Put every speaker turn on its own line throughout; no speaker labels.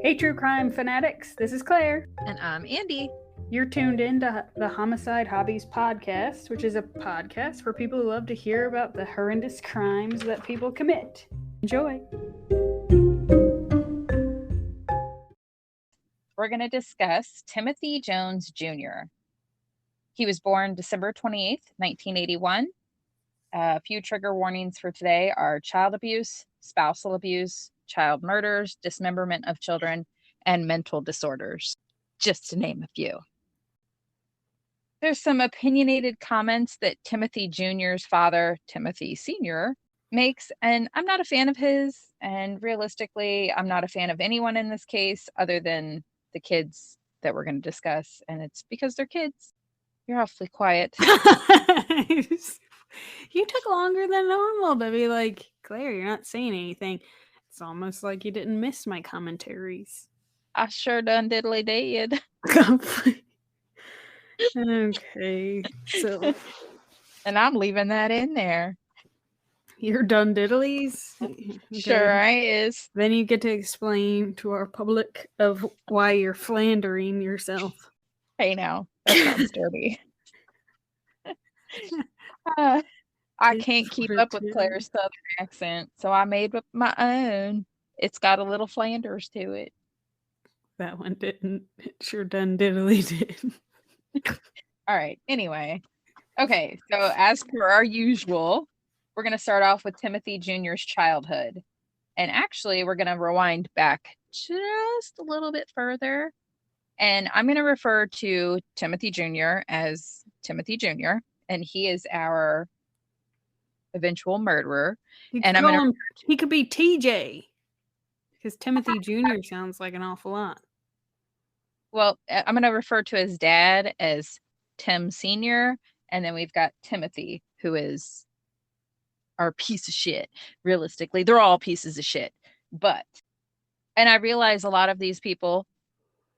Hey, true crime fanatics, this is Claire.
And I'm Andi.
You're tuned in to the Homicide Hobbies podcast, which is a podcast for people who love to hear about the horrendous crimes that people commit. Enjoy.
We're going to discuss Timothy Jones Jr. He was born December 28th, 1981. A few trigger warnings for today are child abuse, spousal abuse, child murders, dismemberment of children, and mental disorders, just to name a few. There's some opinionated comments that Timothy Jr.'s father, Timothy Sr., makes, and I'm not a fan of his, and realistically, I'm not a fan of anyone in this case other than the kids that we're going to discuss, and it's because they're kids. You're awfully quiet.
You took longer than normal to be like, Claire, you're not saying anything. It's almost like you didn't miss my commentaries.
I sure done diddly did.
Okay, so.
And I'm leaving that in there.
You're done diddlies?
Okay. Sure I is.
Then you get to explain to our public of why you're flandering yourself.
Hey now, that sounds dirty. I can't keep up with Claire's southern accent, so I made up my own. It's got a little Flanders to it.
That one didn't. It sure done diddly did.
All right, anyway. Okay, so as per our usual, we're going to start off with Timothy Jr.'s childhood. And actually, we're going to rewind back just a little bit further. And I'm going to refer to Timothy Jr. as Timothy Jr., and he is our eventual murderer. And
he could be TJ, because Timothy Jr. sounds like an awful lot.
Well, I'm going to refer to his dad as Tim Sr., and then we've got Timothy, who is our piece of shit. Realistically, they're all pieces of shit. And I realize a lot of these people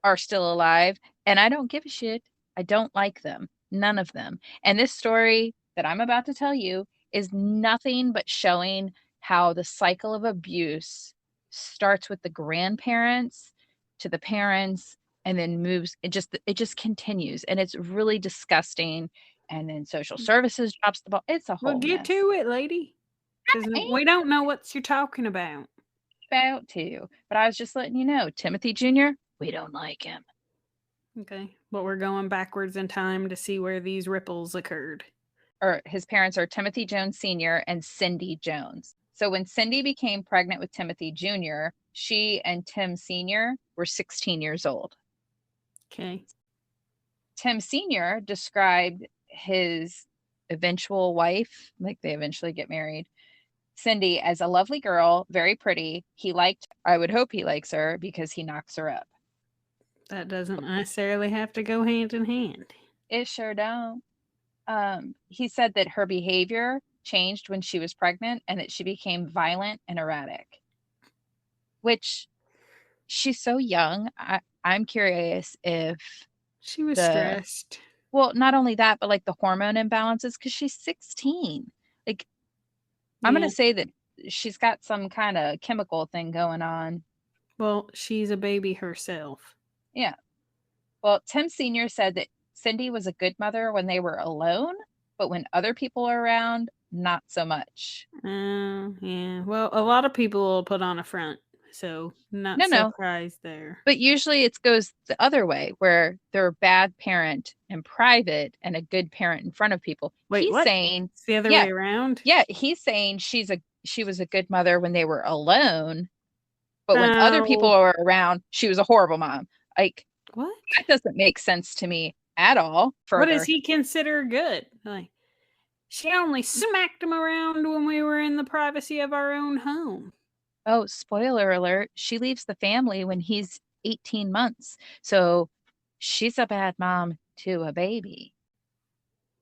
are still alive, and I don't give a shit. I don't like them. None of them. And this story that I'm about to tell you is nothing but showing how the cycle of abuse starts with the grandparents to the parents and then moves. It just continues, and it's really disgusting. And then social services drops the ball. It's a whole mess.
Get to it, lady. Because we don't know what you're talking about.
But I was just letting you know, Timothy Jr., we don't like him.
Okay, but we're going backwards in time to see where these ripples occurred.
His parents are Timothy Jones Sr. and Cindy Jones. So when Cindy became pregnant with Timothy Jr., she and Tim Sr. were 16 years old.
Okay.
Tim Sr. described his eventual wife, like they eventually get married, Cindy, as a lovely girl, very pretty. I would hope he likes her because he knocks her up.
That doesn't necessarily have to go hand in hand.
It sure don't. He said that her behavior changed when she was pregnant and that she became violent and erratic. Which, she's so young. I'm curious if
she was stressed.
Well, not only that, but like the hormone imbalances, because she's 16. Like, I'm going to say that she's got some kind of chemical thing going on.
Well, she's a baby herself.
Yeah. Well, Tim Sr. said that Cindy was a good mother when they were alone, but when other people are around, not so much.
Yeah. Well, a lot of people will put on a front, so not surprised there.
But usually it goes the other way, where they're a bad parent in private and a good parent in front of people.
Wait,
he's
what?
saying
it's the other way around?
Yeah, he's saying she was a good mother when they were alone, but when other people were around, she was a horrible mom. Like,
what?
That doesn't make sense to me at all.
What does he consider good? Like, she only smacked him around when we were in the privacy of our own home.
Oh, spoiler alert. She leaves the family when he's 18 months. So she's a bad mom to a baby.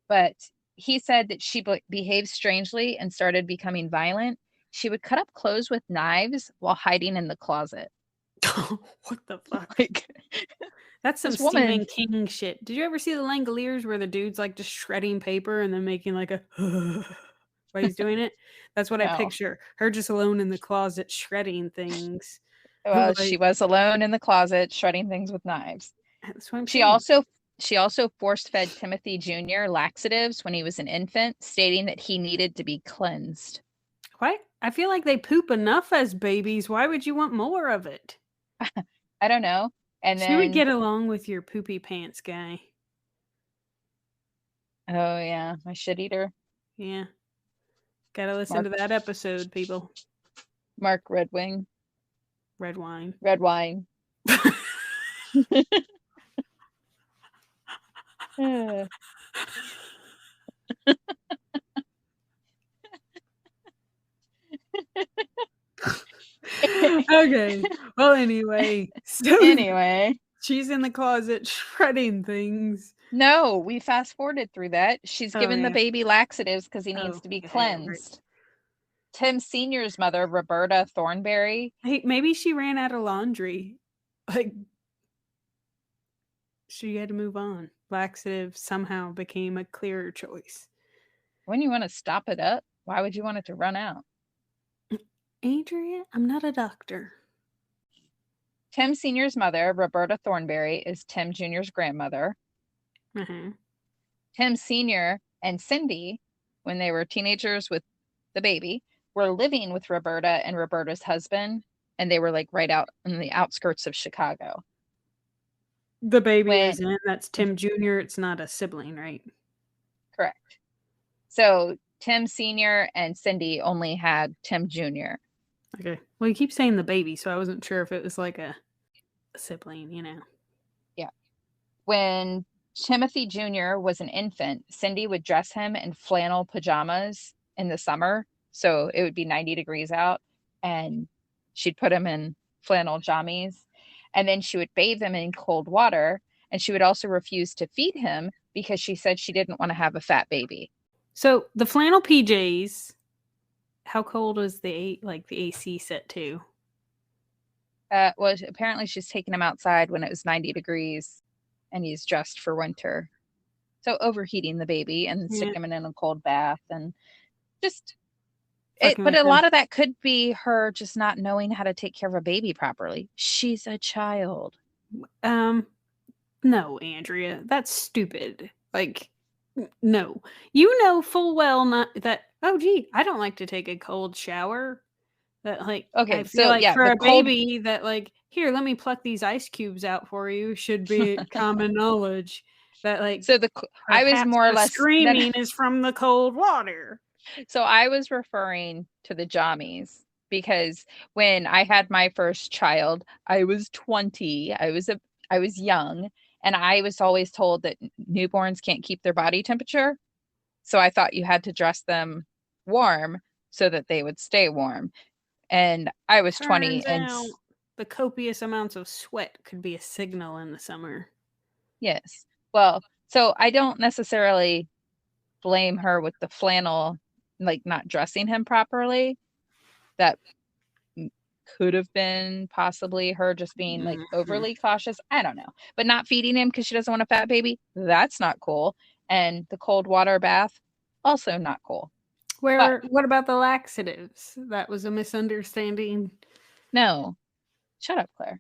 But he said that she behaved strangely and started becoming violent. She would cut up clothes with knives while hiding in the closet.
What the fuck? That's some Stephen King shit. Did you ever see The Langoliers where the dude's like just shredding paper and then making like a while he's doing it? That's what I picture. Her just alone in the closet shredding things.
Well, she
Like,
was alone in the closet shredding things with knives.
that's what I'm
She
saying.
also force-fed Timothy Jr. laxatives when he was an infant, stating that he needed to be cleansed.
Why? I feel like they poop enough as babies. Why would you want more of it?
I don't know. And
She would
then,
get along with your poopy pants guy.
oh yeah, my shit eater,
Yeah. Gotta listen
Mark
to that episode, people.
Mark Redwing,
Red wine.
red wine. Uh,
Okay. Well, anyway. So
anyway,
she's in the closet shredding things.
no, we fast forwarded through that. She's
Oh,
given the
yeah.
baby laxatives because he needs
Oh,
to be
yeah, right.
cleansed. Tim Sr.'s mother, Roberta Thornberry.
Hey, maybe she ran out of laundry. Like, she had to move on. Laxative somehow became a clearer choice.
When you want to stop it up, why would you want it to run out?
Adrian, I'm not a doctor.
Tim Sr.'s mother, Roberta Thornberry, is Tim Jr.'s grandmother.
Uh-huh.
Tim Sr. and Cindy, when they were teenagers with the baby, were living with Roberta and Roberta's husband, and they were like right out in the outskirts of Chicago.
The baby
When
is in. That's Tim Jr. It's not a sibling, right?
correct. So Tim Sr. and Cindy only had Tim Jr.
Okay. Well, you keep saying the baby, so I wasn't sure if it was like a sibling, you know.
Yeah. When Timothy Jr. was an infant, Cindy would dress him in flannel pajamas in the summer. So it would be 90 degrees out, and she'd put him in flannel jammies. And then she would bathe him in cold water. And she would also refuse to feed him because she said she didn't want to have a fat baby.
So the flannel PJs, how cold was the AC set to?
Well, apparently she's taking him outside when it was 90 degrees and he's dressed for winter. So overheating the baby and
Yeah.
sticking him in a cold bath and just
Fucking
but
with
a
them.
lot of that could be her just not knowing how to take care of a baby properly. She's a child.
No, Andrea, that's stupid. Like, no. You know full well not that, oh, gee, I don't like to take a cold shower. That, like, I
Okay,
feel
so
like
yeah,
for
the
a
cold
baby that, like, here, let me pluck these ice cubes out for you should be common knowledge that, like,
so I was
perhaps
more or
the
less then
screaming is from the cold water.
so I was referring to the jammies because when I had my first child, I was 20. I was young, and I was always told that newborns can't keep their body temperature. So I thought you had to dress them warm so that they would stay warm. And I was 20
Turns
and
out the copious amounts of sweat could be a signal in the summer.
yes. Well, so I don't necessarily blame her with the flannel, like not dressing him properly. That could have been possibly her just being like
Mhm.
overly cautious. I don't know. But not feeding him because she doesn't want a fat baby, that's not cool. And the cold water bath, also not cool. But
What about the laxatives? That was a misunderstanding.
no, shut up, Claire.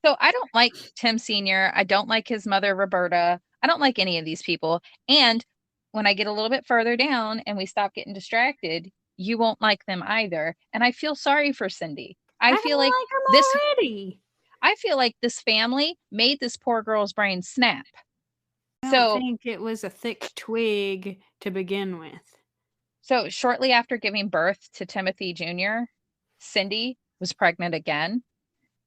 So I don't like Tim Sr. I don't like his mother, Roberta. I don't like any of these people. And when I get a little bit further down and we stop getting distracted, you won't like them either. And I feel sorry for Cindy.
I don't like them
this
already.
I feel like this family made this poor girl's brain snap.
I don't
So
think it was a thick twig to begin with.
so shortly after giving birth to Timothy Jr., Cindy was pregnant again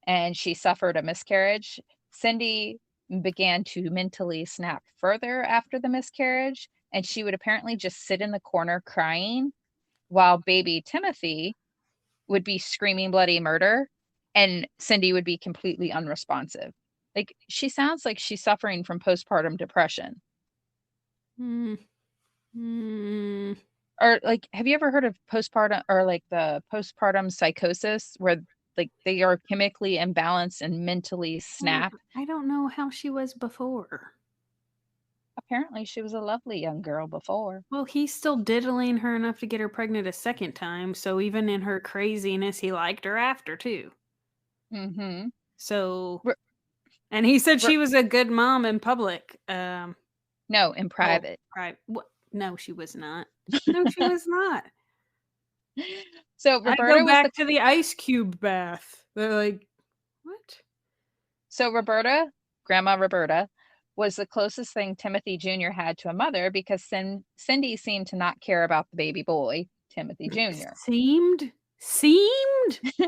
and she suffered a miscarriage. Cindy began to mentally snap further after the miscarriage, and she would apparently just sit in the corner crying while baby Timothy would be screaming bloody murder, and Cindy would be completely unresponsive. Like, she sounds like she's suffering from postpartum depression.
Hmm. Hmm.
Or, like, have you ever heard of postpartum or like the postpartum psychosis where like they are chemically imbalanced and mentally snap?
I don't know how she was before.
Apparently, she was a lovely young girl before.
Well, he's still diddling her enough to get her pregnant a second time, so even in her craziness, he liked her after, too.
Mm-hmm.
So,
R-
and he said
r-
she was a good mom in public.
no, in
Well,
private.
right. What? No, she was not. No, she was not.
So
I go
Roberta was the
back to the ice cube bath. They're like, what?
so Roberta, Grandma Roberta, was the closest thing Timothy Jr. had to a mother because Cindy seemed to not care about the baby boy, Timothy Jr.
Seemed. All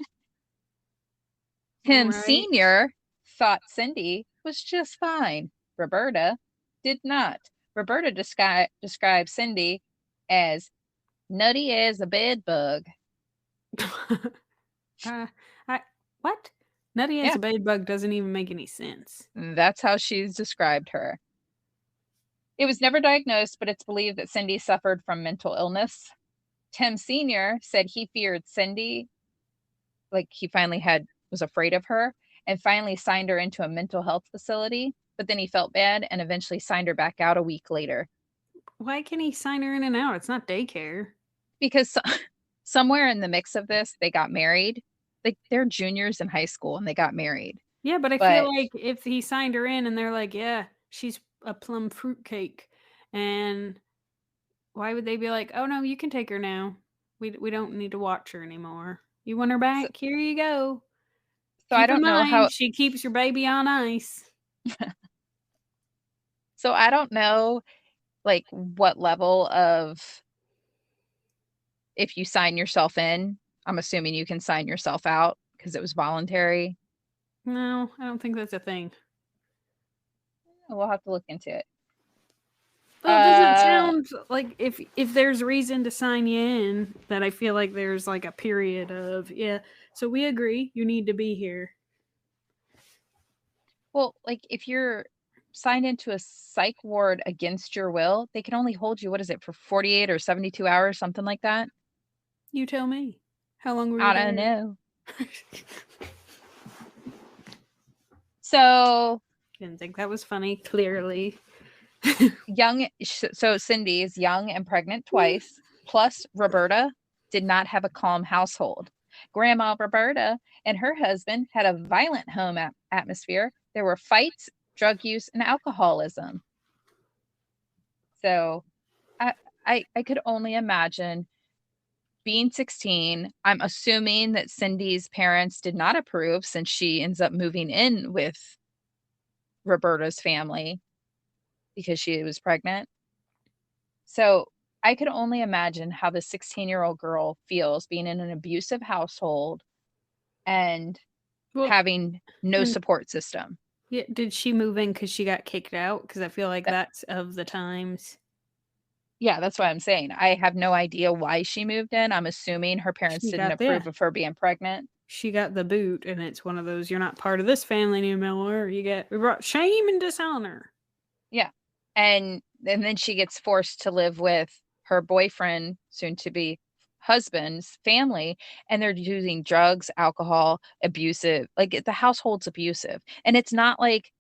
Tim
right.
Sr. thought Cindy was just fine. Roberta did not. Roberta described Cindy as nutty as a bed bug.
uh, what? Nutty as
Yeah,
a bedbug doesn't even make any sense.
that's how she's described her. It was never diagnosed, but it's believed that Cindy suffered from mental illness. Tim Sr. said he feared Cindy, like he finally was afraid of her, and finally signed her into a mental health facility, but then he felt bad and eventually signed her back out a week later.
Why can he sign her in and out? It's not daycare.
Because somewhere in the mix of this, they got married. Like they're juniors in high school and they got married.
Yeah, but I feel
But
like if he signed her in and they're like, yeah, she's a plum fruitcake, and why would they be like, oh no, you can take her now. We don't need to watch her anymore. You want her
so,
back? Here you go.
so I
Keep in
don't know how
mind, she keeps your baby on ice.
so I don't know like what level of if you sign yourself in, I'm assuming you can sign yourself out because it was voluntary.
No, I don't think that's a thing.
We'll have to look into it.
Well, it doesn't sound like if there's reason to sign you in, that I feel like there's like a period of, yeah, so we agree you need to be here.
Well, like if you're signed into a psych ward against your will, they can only hold you, what is it, for 48 or 72 hours, something like that?
You tell me. How long were you
I don't
there?
know. So
Didn't think that was funny, clearly.
so Cindy is young and pregnant twice, plus Roberta did not have a calm household. Grandma Roberta and her husband had a violent home atmosphere. There were fights, drug use, and alcoholism. So I, I could only imagine being 16. I'm assuming that Cindy's parents did not approve since she ends up moving in with Roberta's family because she was pregnant. So I could only imagine how the 16-year-old girl feels being in an abusive household and
Well,
having no
and
support system.
yeah, did she move in because she got kicked out? Because I feel like
That,
that's of the times.
yeah, that's what I'm saying. I have no idea why she moved in. I'm assuming her parents
She
didn't
got yeah,
approve of her being pregnant.
she got the boot, and it's one of those you're not part of this family anymore. We brought shame and dishonor.
Yeah. And then she gets forced to live with her boyfriend, soon to be husband's family, and they're using drugs, alcohol, abusive. Like the household's abusive. And it's not like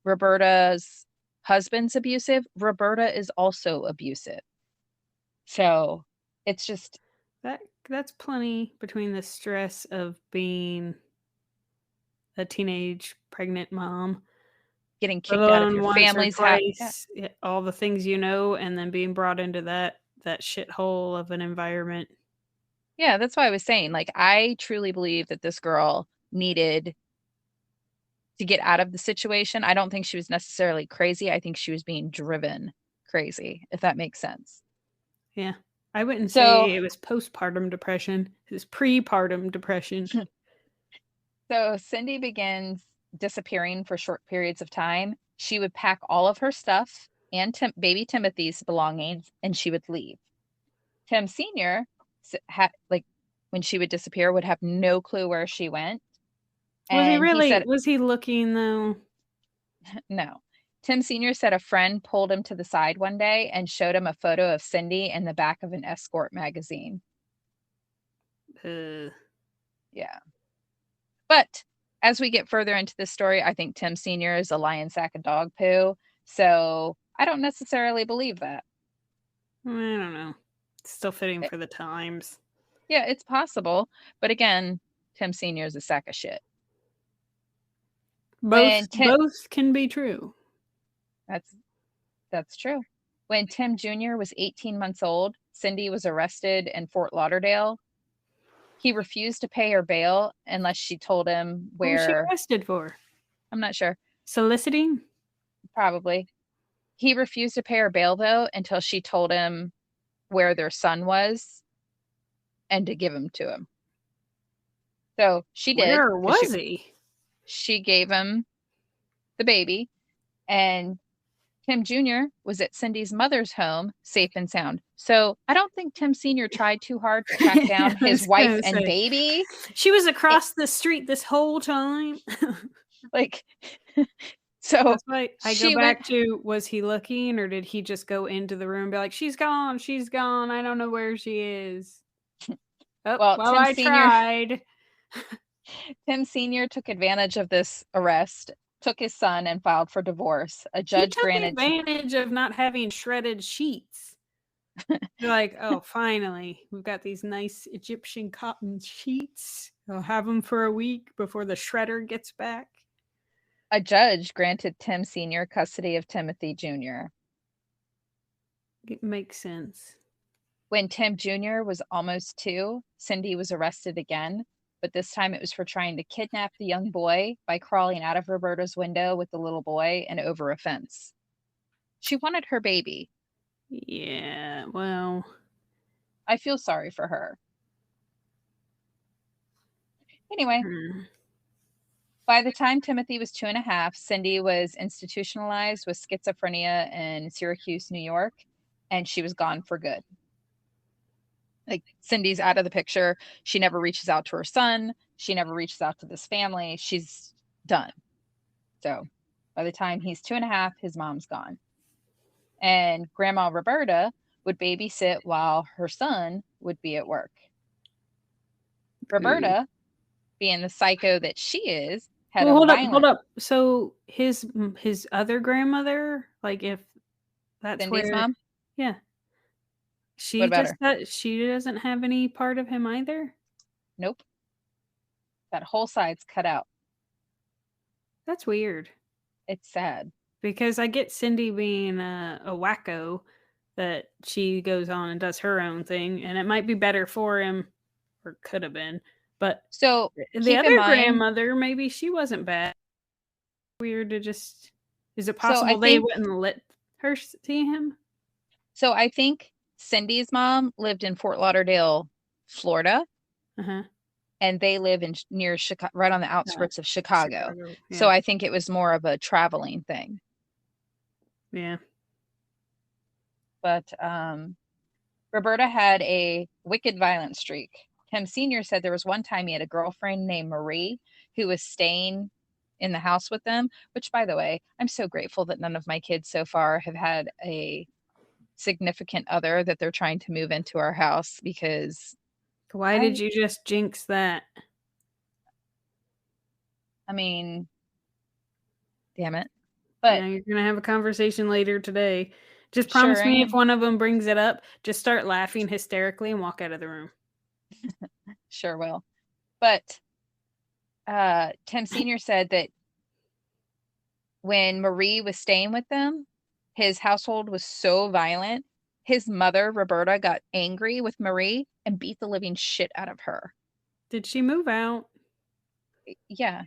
Roberta's husband's abusive. Roberta is also abusive. So it's just
That that's plenty between the stress of being a teenage pregnant mom,
getting
let
kicked out of
alone
your
once or
family's house.
twice, all the things you know, and then being brought into that shithole of an environment.
Yeah, that's why I was saying, like, I truly believe that this girl needed to get out of the situation. I don't think she was necessarily crazy. I think she was being driven crazy, if that makes sense.
Yeah. I wouldn't
So,
say it was postpartum depression. It was prepartum depression.
so Cindy begins disappearing for short periods of time. She would pack all of her stuff and baby Timothy's belongings, and she would leave. Tim Sr. had like when she would disappear would have no clue where she went. And he said
Was he looking though?
no. Tim Sr. said a friend pulled him to the side one day and showed him a photo of Cindy in the back of an escort magazine.
Uh,
Yeah. But as we get further into this story, I think Tim Sr. is a lion sack of dog poo. So I don't necessarily believe that.
I don't know. It's still fitting
It,
for the times.
yeah, it's possible. But again, Tim Sr. is a sack of shit.
Both can be true.
That's true. When Tim Jr. was 18 months old, Cindy was arrested in Fort Lauderdale. He refused to pay her bail unless she told him
What was she
where.
arrested for?
I'm not sure.
Soliciting?
Probably. He refused to pay her bail, though, until she told him where their son was and to give him to him. So she did.
Where was he?
She gave him the baby, and Tim Jr. was at Cindy's mother's home, safe and sound. So I don't think Tim Sr. tried too hard to track down his wife and baby.
She was across the street this whole time.
Like, so
that's why I go back to, was he looking, or did he just go into the room and be like, she's gone, I don't know where she is. Well, I tried.
Tim Sr. took advantage of this arrest, took his son, and filed for divorce. A judge granted
advantage of not having shredded sheets. You're like, oh, finally, we've got these nice Egyptian cotton sheets. I'll have them for a week before the shredder gets back.
A judge granted Tim Sr. custody of Timothy Jr.
It makes sense.
When Tim Jr. was almost 2, Cindy was arrested again, but this time it was for trying to kidnap the young boy by crawling out of Roberta's window with the little boy and over a fence. She wanted her baby.
Yeah, well,
I feel sorry for her. Anyway, by the time Timothy was 2.5, Cindy was institutionalized with schizophrenia in Syracuse, New York, and she was gone for good. Like, Cindy's out of the picture. She never reaches out to her son. She never reaches out to this family. She's done. So by the time he's 2.5, his mom's gone. And Grandma Roberta would babysit while her son would be at work. Roberta, being the psycho that she is, had
hold up. So his other grandmother, like, if that's
Cindy's mom?
Yeah. She doesn't have any part of him either?
Nope. That whole side's cut out.
That's weird.
It's sad.
Because I get Cindy being a wacko, that she goes on and does her own thing, and it might be better for him, or could have been. But
so
the other grandmother, maybe she wasn't bad. Weird to just... Is it possible they wouldn't let her see him?
So I think Cindy's mom lived in Fort Lauderdale, Florida.
Uh-huh.
And they live near Chicago, right on the outskirts of Chicago. Yeah. So I think it was more of a traveling thing.
Yeah.
But Roberta had a wicked violent streak. Tim Sr. said there was one time he had a girlfriend named Marie who was staying in the house with them, which, by the way, I'm so grateful that none of my kids so far have had a significant other that they're trying to move into our house, because...
Why did you just jinx that?
I mean, damn it. But
you're going to have a conversation later today. Just promise me if one of them brings it up, just start laughing hysterically and walk out of the room.
Sure will. But Tim Sr. said that when Marie was staying with them, his household was so violent, his mother, Roberta, got angry with Marie and beat the living shit out of her.
Did she move out?
Yeah.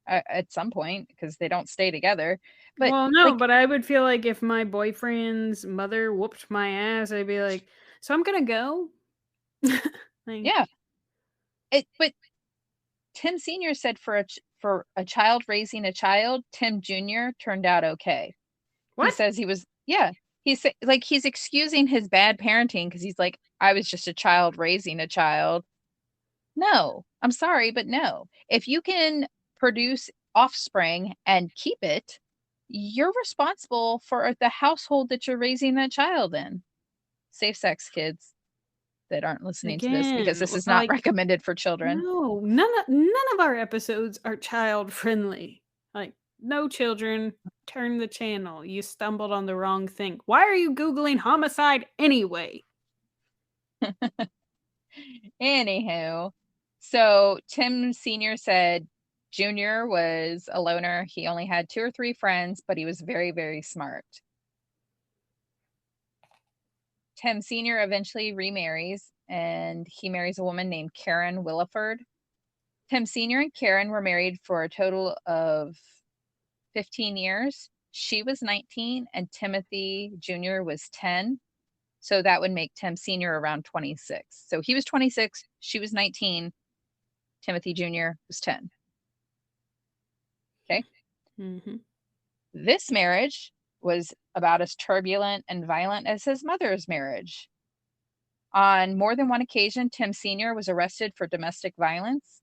At some point, because they don't stay together. But
well, no, but I would feel like if my boyfriend's mother whooped my ass, I'd be like, so I'm gonna go.
Yeah. But Tim Sr. said for a child raising a child, Tim Jr. turned out okay. What? He says he was, yeah. He's like, he's excusing his bad parenting because he's like, I was just a child raising a child. No, I'm sorry, but no. If you can produce offspring and keep it, you're responsible for the household that you're raising that child in. Safe sex, kids that aren't listening to this, because this is not recommended for children.
No, none of our episodes are child friendly. Like, no children, turn the channel. You stumbled on the wrong thing. Why are you Googling homicide anyway?
Anywho, so Tim Sr. said Junior was a loner. He only had 2 or 3 friends, but he was very, very smart. Tim Sr. eventually remarries, and he marries a woman named Karen Williford. Tim Sr. and Karen were married for a total of 15 years. She was 19 and Timothy Jr. was 10. So that would make Tim Sr. around 26. So he was 26, she was 19, Timothy Jr. was 10. Okay.
Mm-hmm.
This marriage was about as turbulent and violent as his mother's marriage. On more than one occasion, Tim Sr. was arrested for domestic violence.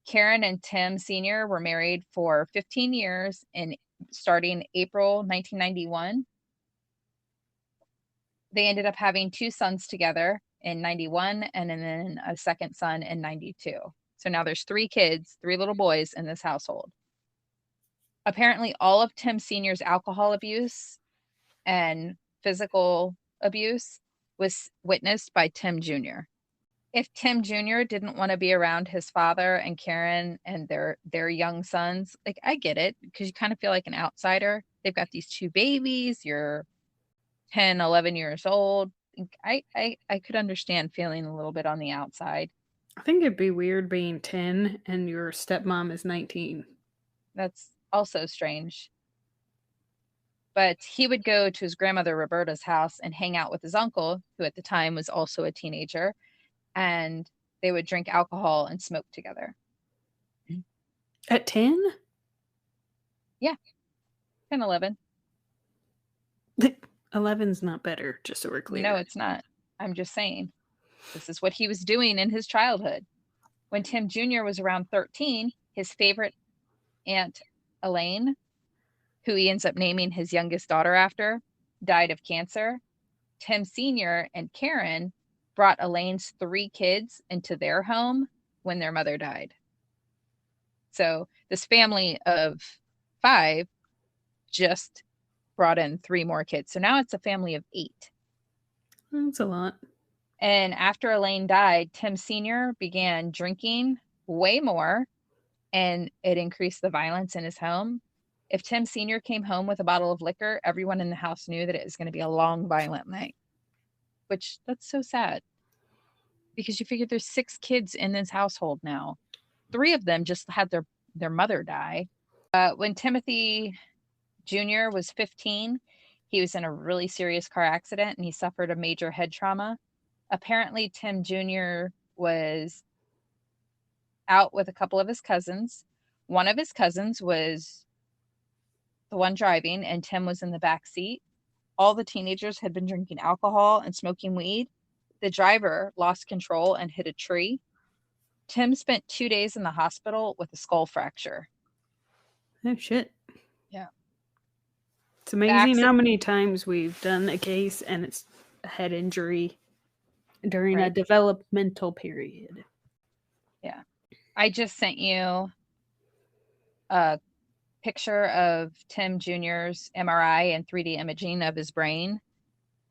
Karen and Tim Sr. were married for 15 years starting April 1991. They ended up having 2 sons together in 91 and then a second son in 92. So now there's 3 kids, 3 little boys in this household. Apparently, all of Tim Sr.'s alcohol abuse and physical abuse was witnessed by Tim Jr. If Tim Jr. didn't want to be around his father and Karen and their young sons, like, I get it, because you kind of feel like an outsider. They've got these 2 babies, you're 10, 11 years old. I could understand feeling a little bit on the outside.
I think it'd be weird being 10 and your stepmom is 19.
That's also strange. But he would go to his grandmother Roberta's house and hang out with his uncle, who at the time was also a teenager, and they would drink alcohol and smoke together.
At 10?
Yeah. 10, 11.
11's not better, just so we're clear.
No, it's not. I'm just saying. This is what he was doing in his childhood. When Tim Jr. was around 13, his favorite aunt, Elaine, who he ends up naming his youngest daughter after, died of cancer. Tim Sr. and Karen brought Elaine's 3 kids into their home when their mother died. So this family of 5 just brought in 3 more kids. So now it's a family of 8.
That's a lot.
And after Elaine died, Tim Sr. began drinking way more, and it increased the violence in his home. If Tim Sr. came home with a bottle of liquor, everyone in the house knew that it was going to be a long, violent night, which that's so sad, because you figure there's 6 kids in this household now. 3 of them just had their mother die. When Timothy Jr. was 15, he was in a really serious car accident and he suffered a major head trauma. Apparently, Tim Jr. was out with a couple of his cousins. One of his cousins was the one driving, and Tim was in the back seat. All the teenagers had been drinking alcohol and smoking weed. The driver lost control and hit a tree. Tim spent 2 days in the hospital with a skull fracture.
Oh, shit.
Yeah.
It's amazing how many times we've done a case and it's a head injury during a developmental period.
Yeah. I just sent you a picture of Tim Jr.'s MRI and 3D imaging of his brain,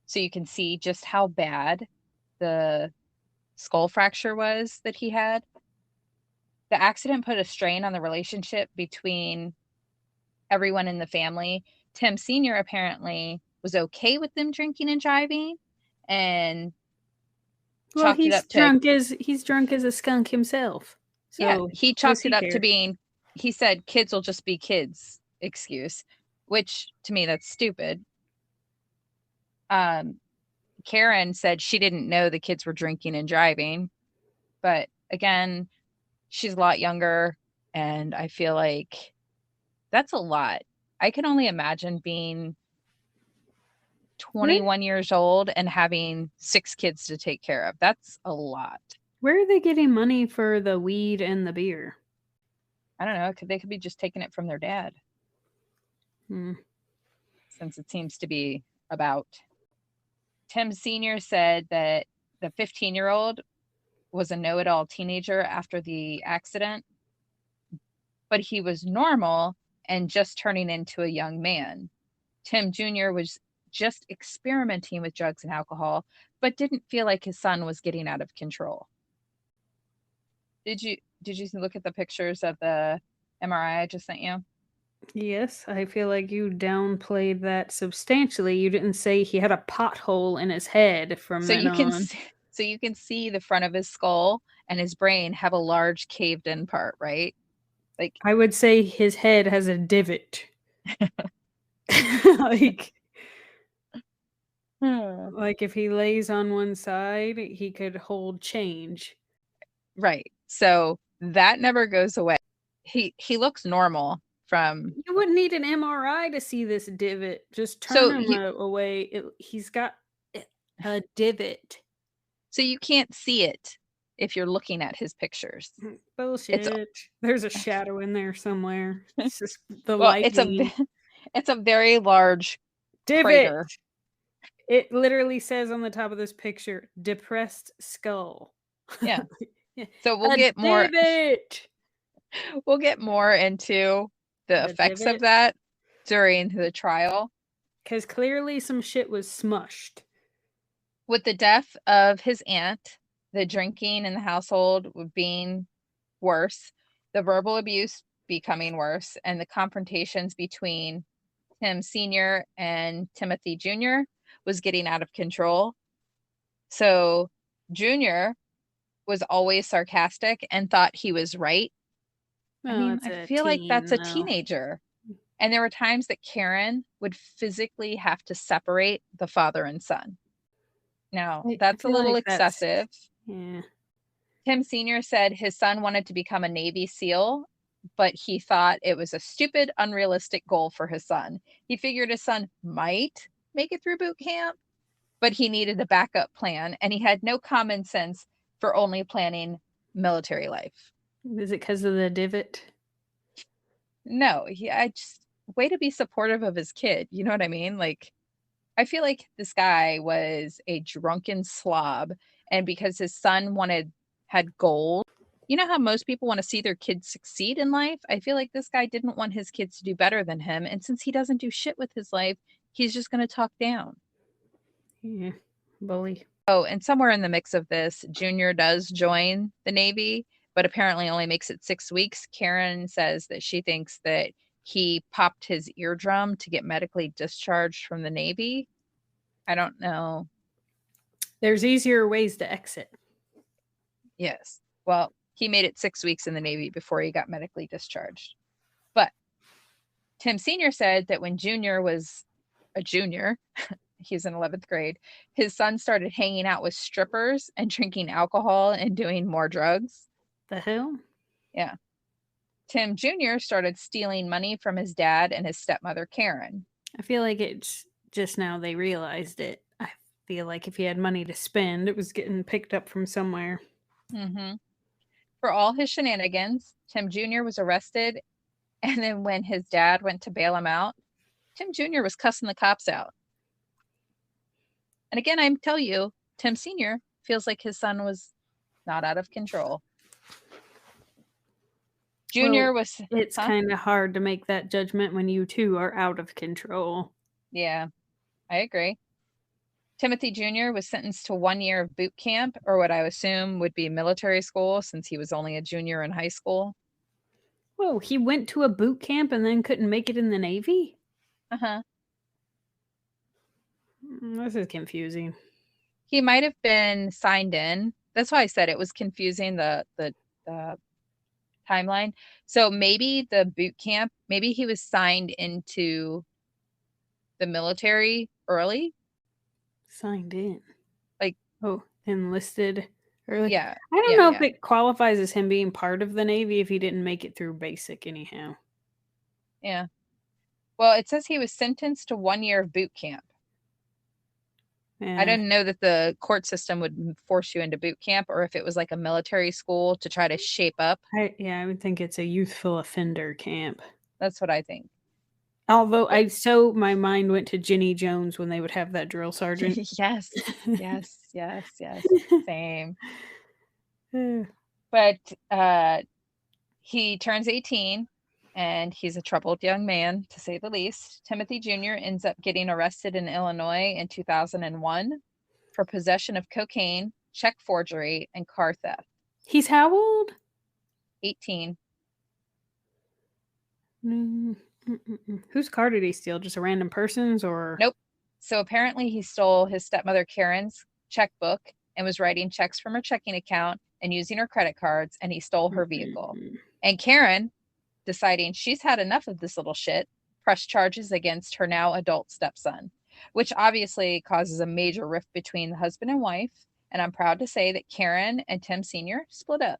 so you can see just how bad the skull fracture was that he had. The accident put a strain on the relationship between everyone in the family. Tim Sr. apparently was okay with them drinking and driving, and
he's drunk as a skunk himself. So
yeah, he chalked it up to being, he said, kids will just be kids excuse, which to me, that's stupid. Karen said she didn't know the kids were drinking and driving, but again, she's a lot younger, and I feel like that's a lot. I can only imagine being 21 years old and having 6 kids to take care of. That's a lot.
Where are they getting money for the weed and the beer?
I don't know. They could be just taking it from their dad. Since it seems to be about. Tim Sr. said that the 15-year-old was a know-it-all teenager after the accident, but he was normal and just turning into a young man. Tim Jr. was just experimenting with drugs and alcohol, but didn't feel like his son was getting out of control. Did you look at the pictures of the MRI I just sent you?
Yes, I feel like you downplayed that substantially. You didn't say he had a pothole in his head from
So
then
you can
on.
see, so you can see the front of his skull and his brain have a large caved in part, right? Like,
I would say his head has a divot. like
hmm.
like if he lays on one side, he could hold change.
Right. So that never goes away. He looks normal from
You wouldn't need an MRI to see this divot. Just turn
so
him
you
away. He's got a divot.
so you can't see it if you're looking at his pictures. It's
Bullshit. There's a shadow in there somewhere. It's just the
well,
lightning.
it's a very large
Divot.
crater.
It literally says on the top of this picture, depressed skull.
Yeah. So
A divot.
we'll get more into the
The
effects of
divot.
that during the trial.
Because clearly some shit was smushed.
With the death of his aunt, the drinking in the household being worse, the verbal abuse becoming worse, and the confrontations between Tim Sr. and Timothy Jr. was getting out of control. So Jr. was always sarcastic and thought he was right. I
Oh,
mean,
it's
I
a
feel like that's
teen,
a
though.
teenager. And there were times that Karen would physically have to separate the father and son. Now,
I
that's a
feel
little
like that's,
excessive.
yeah.
Tim Sr. said his son wanted to become a Navy SEAL, but he thought it was a stupid, unrealistic goal for his son. He figured his son might make it through boot camp, but he needed a backup plan, and he had no common sense for only planning military life.
Is it because of the divot?
No, I just way to be supportive of his kid. You know what I mean? Like, I feel like this guy was a drunken slob, and because his son had goals. You know how most people want to see their kids succeed in life? I feel like this guy didn't want his kids to do better than him, and since he doesn't do shit with his life, he's just going to talk down.
Yeah. Bully.
Oh, and somewhere in the mix of this, Junior does join the Navy, but apparently only makes it 6 weeks. Karen says that she thinks that he popped his eardrum to get medically discharged from the Navy. I don't know.
There's easier ways to exit.
Yes. Well, he made it 6 weeks in the Navy before he got medically discharged. But Tim Sr. said that when Junior was a junior, he's in 11th grade, his son started hanging out with strippers and drinking alcohol and doing more drugs.
The hell?
Yeah. Tim Jr. started stealing money from his dad and his stepmother, Karen.
I feel like it's just now they realized it. I feel like if he had money to spend, it was getting picked up from somewhere.
Mm-hmm. For all his shenanigans, Tim Jr. was arrested, and then when his dad went to bail him out, Tim Jr. was cussing the cops out. And again, I tell you, Tim Sr. feels like his son was not out of control. Junior was,
it's kind of hard to make that judgment when you two are out of control.
Yeah, I agree. Timothy Jr. was sentenced to 1 year of boot camp, or what I assume would be military school, since he was only a junior in high school.
Whoa, he went to a boot camp and then couldn't make it in the Navy?
Uh-huh.
This is confusing.
He might have been signed in. That's why I said it was confusing, the timeline. So maybe the boot camp, maybe he was signed into the military early.
Signed in.
Like,
enlisted early.
Yeah.
I don't
Yeah,
know
yeah.
if it qualifies as him being part of the Navy if he didn't make it through basic anyhow.
Yeah. Well, it says he was sentenced to 1 year of boot camp.
Yeah.
I didn't know that the court system would force you into boot camp, or if it was like a military school to try to shape up.
I would think it's a youthful offender camp.
That's what I think.
Although my mind went to Ginny Jones when they would have that drill sergeant.
Yes. Same. But he turns 18 and he's a troubled young man, to say the least. Timothy Jr. ends up getting arrested in Illinois in 2001 for possession of cocaine, check forgery, and car theft.
He's how old?
18.
Whose car did he steal? Just a random person's or?
Nope. So apparently he stole his stepmother Karen's checkbook and was writing checks from her checking account and using her credit cards, and he stole her vehicle. And Karen, deciding she's had enough of this little shit, pressed charges against her now adult stepson, which obviously causes a major rift between the husband and wife. And I'm proud to say that Karen and Tim Sr. split up.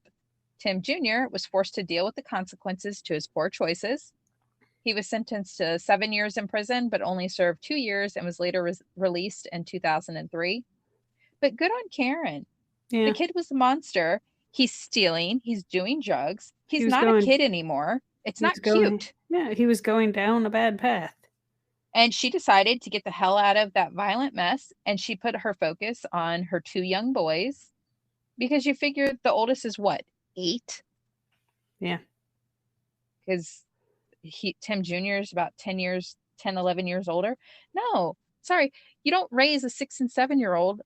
Tim Jr. was forced to deal with the consequences to his poor choices. He was sentenced to 7 years in prison, but only served 2 years and was later released in 2003. But good on Karen.
Yeah.
The kid was a monster. He's stealing. He's doing drugs. He's
was
not
going-
a kid anymore. It's
he
not
was going-
cute.
Yeah, he was going down a bad path.
And she decided to get the hell out of that violent mess, and she put her focus on her 2 young boys, because you figure the oldest is what, 8?
Yeah.
Because Tim Jr. is about 10, 11 years older. No, sorry. You don't raise a 6 and 7-year-old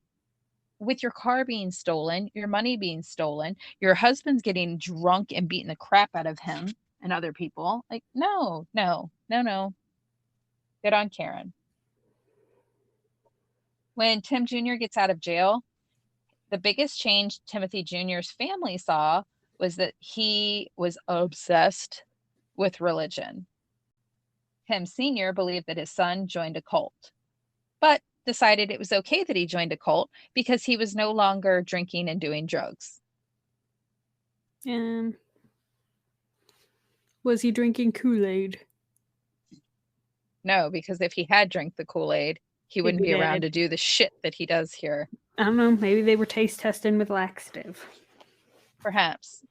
with your car being stolen, your money being stolen, your husband's getting drunk and beating the crap out of him and other people. Like, no. Good on Karen. When Tim Jr. gets out of jail, the biggest change Timothy Jr.'s family saw was that he was obsessed with religion. Tim Sr. believed that his son joined a cult, but decided it was okay that he joined a cult because he was no longer drinking and doing drugs.
Was he drinking Kool-Aid?
No, because if he had drank the Kool-Aid, he wouldn't be around to do the shit that he does here.
I don't know. Maybe they were taste testing with laxative.
Perhaps.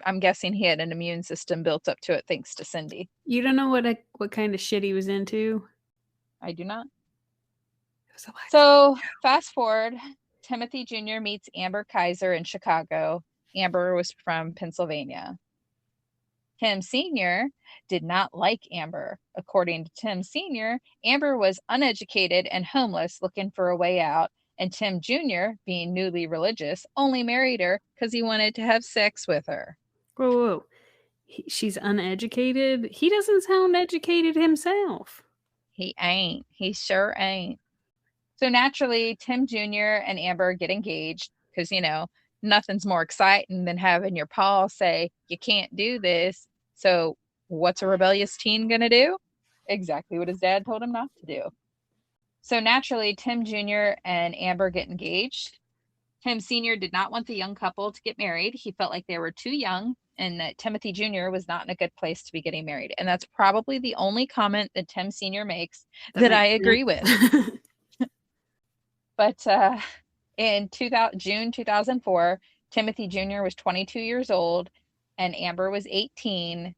I'm guessing he had an immune system built up to it thanks to Cindy.
You don't know what kind of shit he was into?
I do not. So fast forward, Timothy Jr. meets Amber Kaiser in Chicago. Amber was from Pennsylvania. Tim Sr. did not like Amber. According to Tim Sr., Amber was uneducated and homeless looking for a way out, and Tim Jr., being newly religious, only married her because he wanted to have sex with her.
Whoa. She's uneducated? He doesn't sound educated himself.
He ain't. He sure ain't. So naturally, Tim Jr. and Amber get engaged because, nothing's more exciting than having your pa say, you can't do this. So what's a rebellious teen going to do? Exactly what his dad told him not to do. So naturally, Tim Jr. and Amber get engaged. Tim Sr. did not want the young couple to get married. He felt like they were too young and that Timothy Jr. was not in a good place to be getting married. And that's probably the only comment that Tim Sr. makes that I agree with. But in June 2004, Timothy Jr. was 22 years old and Amber was 18,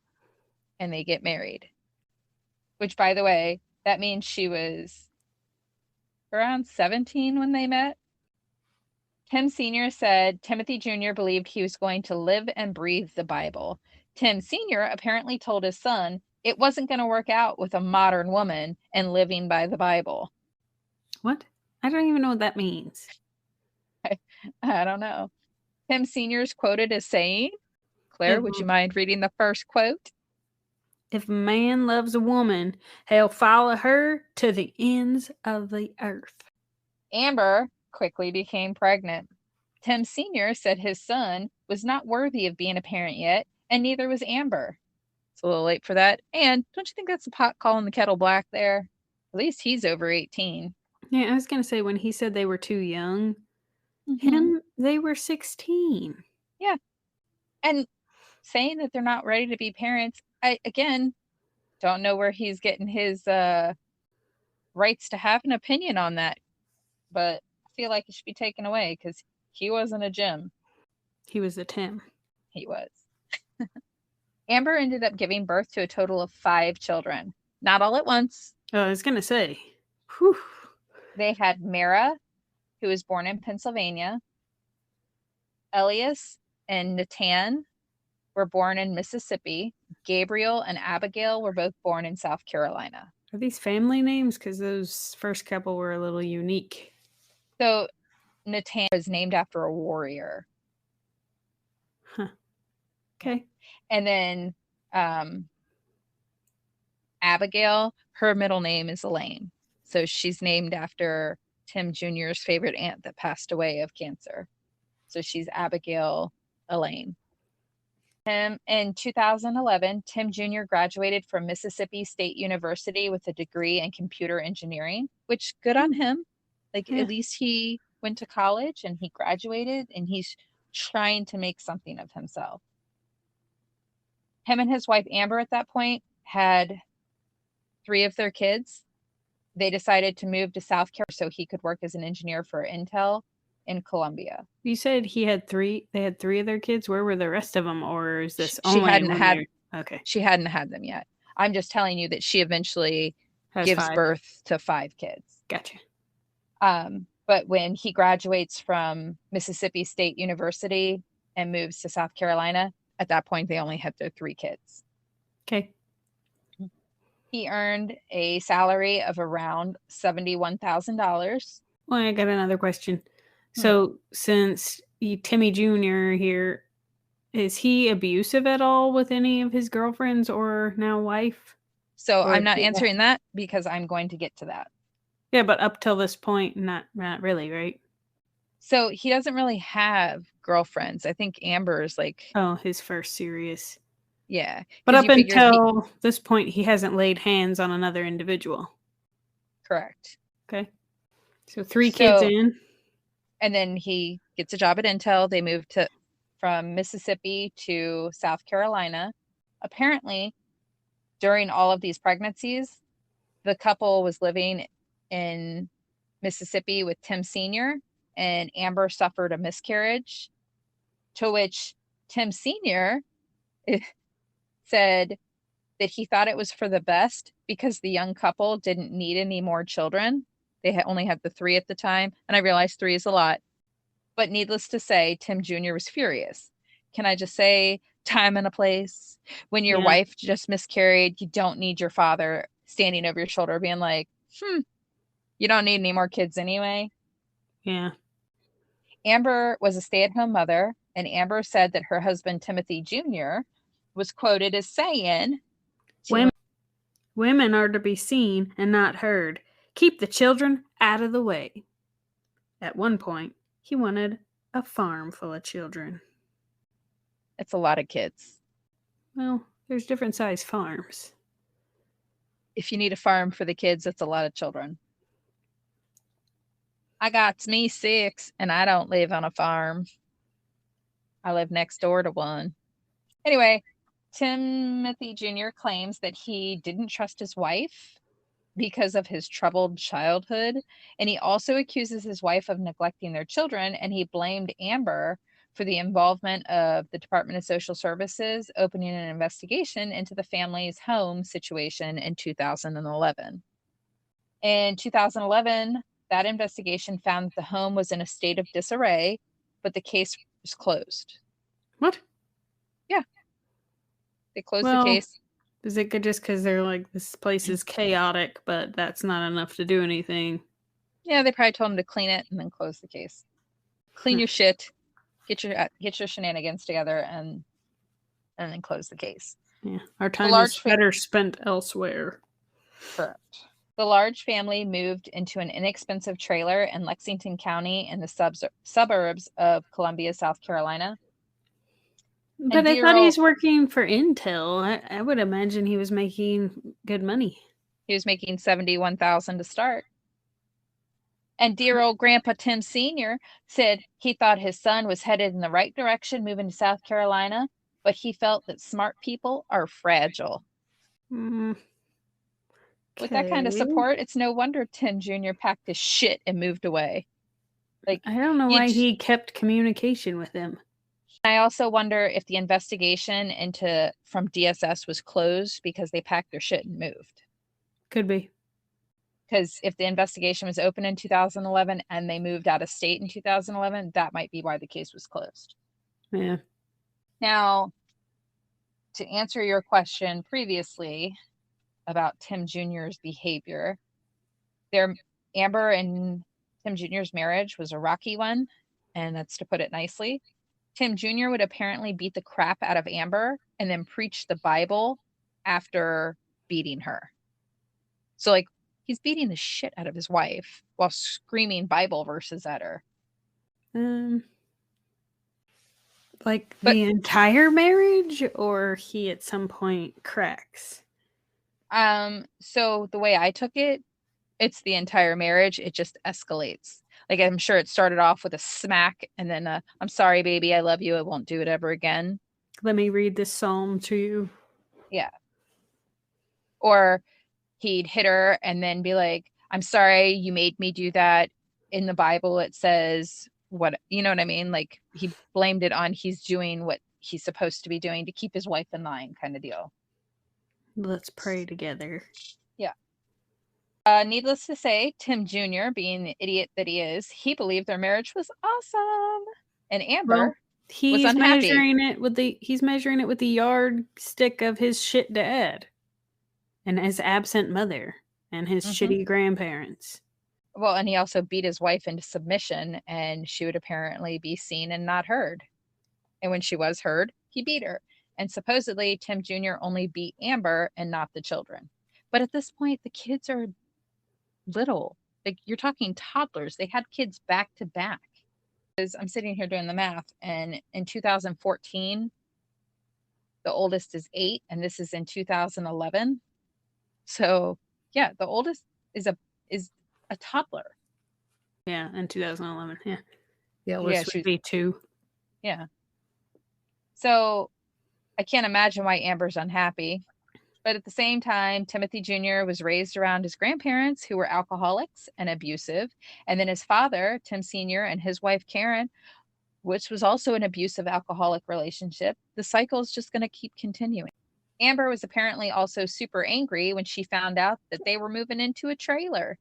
and they get married. Which, by the way, that means she was around 17 when they met. Tim Sr. said Timothy Jr. believed he was going to live and breathe the Bible. Tim Sr. apparently told his son it wasn't going to work out with a modern woman and living by the Bible.
What? I don't even know what that means.
I don't know. Tim Sr. is quoted as saying, Claire, would you mind reading the first quote?
If a man loves a woman, he'll follow her to the ends of the earth.
Amber quickly became pregnant. Tim Sr. said his son was not worthy of being a parent yet, and neither was Amber. It's a little late for that. And don't you think that's the pot calling the kettle black there? At least he's over 18.
Yeah, I was going to say when he said they were too young, they were 16.
Yeah. And saying that they're not ready to be parents, I, again, don't know where he's getting his rights to have an opinion on that. But I feel like it should be taken away because he wasn't a Jim.
He was a Tim.
He was. Amber ended up giving birth to a total of 5 children. Not all at once.
Oh, I was going to say. Whew.
They had Mera, who was born in Pennsylvania. Elias and Nahtahn were born in Mississippi. Gabriel and Abigail were both born in South Carolina.
Are these family names? Because those first couple were a little unique.
So Nahtahn was named after a warrior.
Huh. Okay.
And then Abigail, her middle name is Elaine. So she's named after Tim Jr.'s favorite aunt that passed away of cancer. So she's Abigail Elaine. In 2011, Tim Jr. graduated from Mississippi State University with a degree in computer engineering, which good on him. Like,
Yeah.
at least he went to college and he graduated and he's trying to make something of himself. Him and his wife Amber at that point had 3 of their kids. They decided to move to South Carolina so he could work as an engineer for Intel in Columbia.
You said he had 3. They had 3 of their kids. Where were the rest of them, or is this
She
only
hadn't
when
had.
they're okay?
She hadn't had them yet. I'm just telling you that she eventually
Has
gives
5.
birth to 5 kids.
Gotcha.
But when he graduates from Mississippi State University and moves to South Carolina, at that point they only had their 3 kids.
Okay.
He earned a salary of around $71,000.
Well, I got another question. So, since Timmy Jr. here, is he abusive at all with any of his girlfriends or now wife?
So
Or
I'm not
yeah.
answering that because I'm going to get to that.
Yeah, but up till this point, not really, right?
So he doesn't really have girlfriends. I think Amber's like,
Oh, his first serious.
yeah.
But
'cause
up
you figured he-
until this point, he hasn't laid hands on another individual.
correct.
Okay. So 3 kids in.
And then he gets a job at Intel. They moved from Mississippi to South Carolina. Apparently, during all of these pregnancies, the couple was living in Mississippi with Tim Sr., and Amber suffered a miscarriage, to which Tim Sr. said that he thought it was for the best because the young couple didn't need any more children. They only had the 3 at the time, and I realized 3 is a lot. But needless to say, Tim Jr. was furious. Can I just say, time and a place? When your wife just miscarried, you don't need your father standing over your shoulder being like, you don't need any more kids anyway.
Yeah.
Amber was a stay-at-home mother, and Amber said that her husband, Timothy Jr., was quoted as saying,
Women are to be seen and not heard. Keep the children out of the way. At one point, he wanted a farm full of children.
It's a lot of kids.
Well, there's different size farms.
If you need a farm for the kids, that's a lot of children. I got me 6, and I don't live on a farm. I live next door to one. Anyway, Timothy Jr. claims that he didn't trust his wife because of his troubled childhood, and he also accuses his wife of neglecting their children, and he blamed Amber for the involvement of the Department of Social Services opening an investigation into the family's home situation in 2011. In 2011, that investigation found that the home was in a state of disarray, but the case was closed.
What?
Yeah. They closed the case.
Is it good just because they're like, this place is chaotic, but that's not enough to do anything?
Yeah, they probably told him to clean it and then close the case. Clean your shit, get your shenanigans together, and then close the case.
Yeah, our time is better spent elsewhere.
Correct. The large family moved into an inexpensive trailer in Lexington County in the suburbs of Columbia, South Carolina.
But I thought he's working for Intel. I would imagine he was making good money.
He was making $71,000 to start. And dear old Grandpa Tim Sr. said he thought his son was headed in the right direction moving to South Carolina, but he felt that smart people are fragile. With that kind of support, it's no wonder Tim Jr. packed his shit and moved away.
Like, I don't know why he kept communication with him.
I also wonder if the investigation from DSS was closed because they packed their shit and moved.
Could be.
Because if the investigation was open in 2011 and they moved out of state in 2011, that might be why the case was closed.
Yeah.
Now, to answer your question previously about Tim Jr.'s behavior, Amber and Tim Jr.'s marriage was a rocky one, and that's to put it nicely. Tim Jr. would apparently beat the crap out of Amber and then preach the Bible after beating her. So, like, he's beating the shit out of his wife while screaming Bible verses at her.
Like the entire marriage, or he at some point cracks?
So the way I took it, it's the entire marriage. It just escalates. Like, I'm sure it started off with a smack and then I'm sorry, baby, I love you, I won't do it ever again.
Let me read this psalm to you.
Yeah. Or he'd hit her and then be like, I'm sorry, you made me do that. In the Bible, it says what, you know what I mean? Like, he blamed it on he's doing what he's supposed to be doing to keep his wife in line, kind of deal.
Let's pray together.
Yeah. Needless to say, Tim Jr., being the idiot that he is, he believed their marriage was awesome. And Amber was unhappy.
He's measuring it with the yardstick of his shit dad and his absent mother and his shitty grandparents.
Well, and he also beat his wife into submission, and she would apparently be seen and not heard. And when she was heard, he beat her. And supposedly, Tim Jr. only beat Amber and not the children. But at this point, the kids are little. Like, you're talking toddlers. They had kids back to back. Because I'm sitting here doing the math, and in 2014, the oldest is 8, and this is in 2011. So, yeah, the oldest is a toddler.
Yeah, in 2011. Yeah. The oldest would be 2.
Yeah. So I can't imagine why Amber's unhappy. But at the same time, Timothy Jr. was raised around his grandparents, who were alcoholics and abusive. And then his father, Tim Sr., and his wife, Karen, which was also an abusive alcoholic relationship. The cycle is just going to keep continuing. Amber was apparently also super angry when she found out that they were moving into a trailer.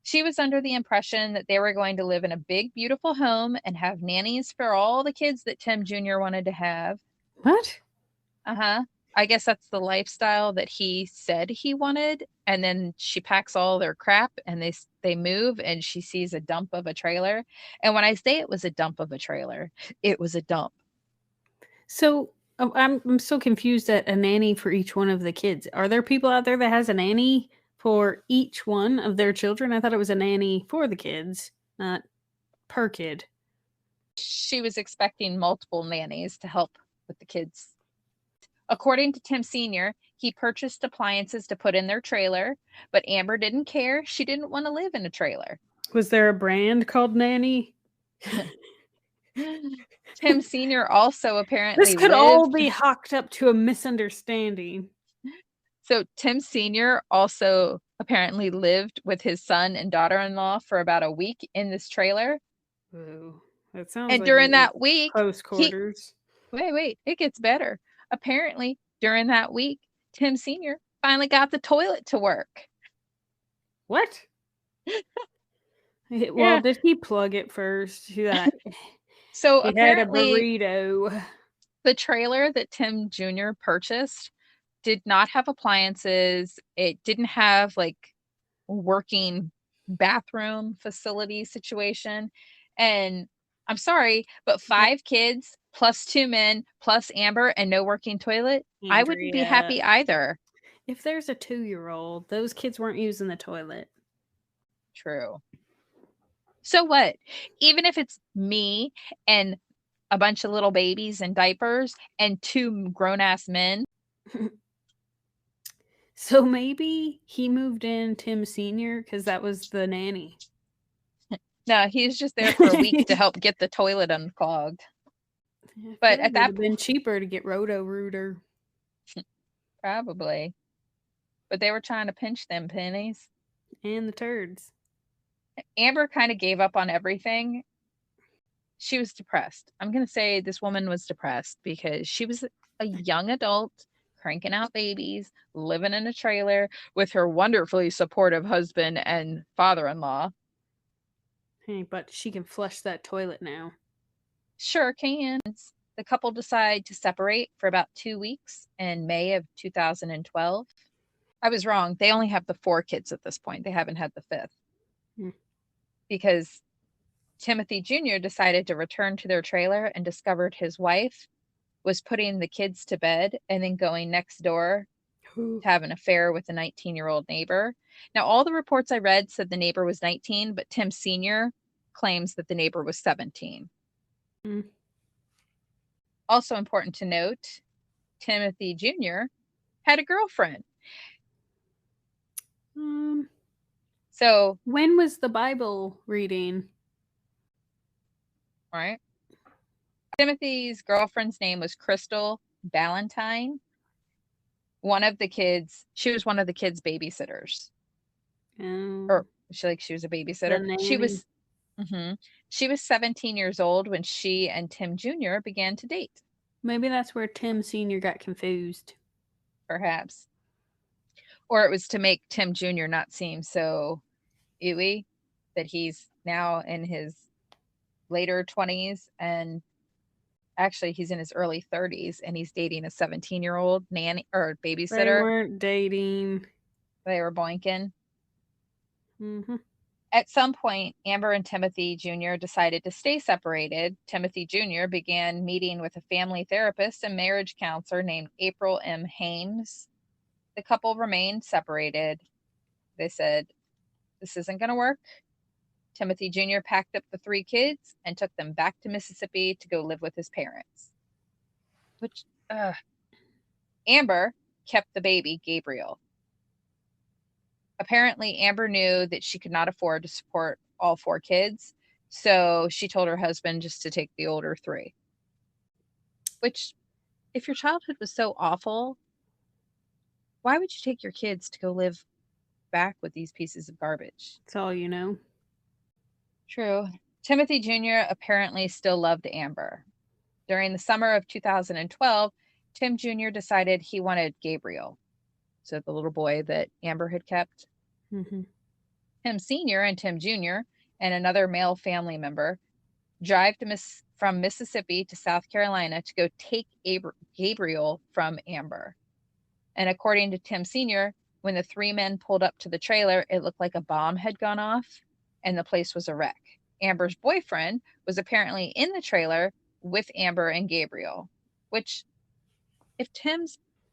She was under the impression that they were going to live in a big, beautiful home and have nannies for all the kids that Tim Jr. wanted to have.
What?
I guess that's the lifestyle that he said he wanted. And then she packs all their crap and they move, and she sees a dump of a trailer. And when I say it was a dump of a trailer, it was a dump.
So I'm so confused at a nanny for each one of the kids. Are there people out there that has a nanny for each one of their children? I thought it was a nanny for the kids, not per kid.
She was expecting multiple nannies to help with the kids. According to Tim Sr., he purchased appliances to put in their trailer, but Amber didn't care. She didn't want to live in a trailer.
Was there a brand called Nanny?
Tim Sr. also apparently
This could all be hocked up to a misunderstanding.
So Tim Sr. also apparently lived with his son and daughter-in-law for about a week in this trailer.
Ooh, that sounds
and
like
during that week,
close quarters.
Wait, it gets better. Apparently, during that week, Tim Sr. finally got the toilet to work.
What? Well, did he plug it first?
So
he
apparently,
had a burrito.
The trailer that Tim Jr. purchased did not have appliances. It didn't have like working bathroom facility situation. And I'm sorry, but 5 kids plus 2 men plus Amber and no working toilet, I wouldn't be happy either.
If there's a 2-year-old, those kids weren't using the toilet.
True. So what? Even if it's me and a bunch of little babies in diapers and 2 grown-ass men.
So maybe he moved in Tim Sr. because that was the nanny.
No, he was just there for a week to help get the toilet unclogged. But at that
point, it would have been cheaper to get Roto-Rooter.
Probably. But they were trying to pinch them pennies.
And the turds.
Amber kind of gave up on everything. She was depressed. I'm going to say this woman was depressed because she was a young adult, cranking out babies, living in a trailer with her wonderfully supportive husband and father-in-law.
Hey, but she can flush that toilet now.
Sure can. The couple decide to separate for about 2 weeks in May of 2012. I was wrong. They only have the 4 kids at this point. They haven't had the 5th. Because Timothy Jr. decided to return to their trailer and discovered his wife was putting the kids to bed and then going next door to have an affair with a 19-year-old neighbor. Now, all the reports I read said the neighbor was 19, but Tim Sr. claims that the neighbor was 17.
Mm.
Also important to note, Timothy Jr. had a girlfriend. So,
when was the Bible reading?
all right. Timothy's girlfriend's name was Crystal Valentine. She was one of the kids' babysitters. Or she was a babysitter. She was 17 years old when she and Tim Jr. began to date.
Maybe that's where Tim Sr. got confused.
Perhaps. Or it was to make Tim Jr. not seem so ooey that he's now in his later 20s, and actually he's in his early 30s and he's dating a 17-year-old nanny or babysitter.
They weren't dating.
They were boinking.
Mm-hmm.
At some point, Amber and Timothy Jr. decided to stay separated. Timothy Jr. began meeting with a family therapist and marriage counselor named April M. Hames. The couple remained separated. They said, this isn't going to work. Timothy Jr. packed up the 3 kids and took them back to Mississippi to go live with his parents. Amber kept the baby, Gabriel. Apparently, Amber knew that she could not afford to support all 4 kids, so she told her husband just to take the older 3. Which, if your childhood was so awful, why would you take your kids to go live back with these pieces of garbage?
That's all you know.
True. Timothy Jr. apparently still loved Amber. During the summer of 2012, Tim Jr. decided he wanted Gabriel, so the little boy that Amber had kept.
Mm-hmm.
Tim Sr. and Tim Jr. and another male family member drive from Mississippi to South Carolina to go take Gabriel from Amber. And according to Tim Sr., when the 3 men pulled up to the trailer, it looked like a bomb had gone off and the place was a wreck. Amber's boyfriend was apparently in the trailer with Amber and Gabriel, which, if Tim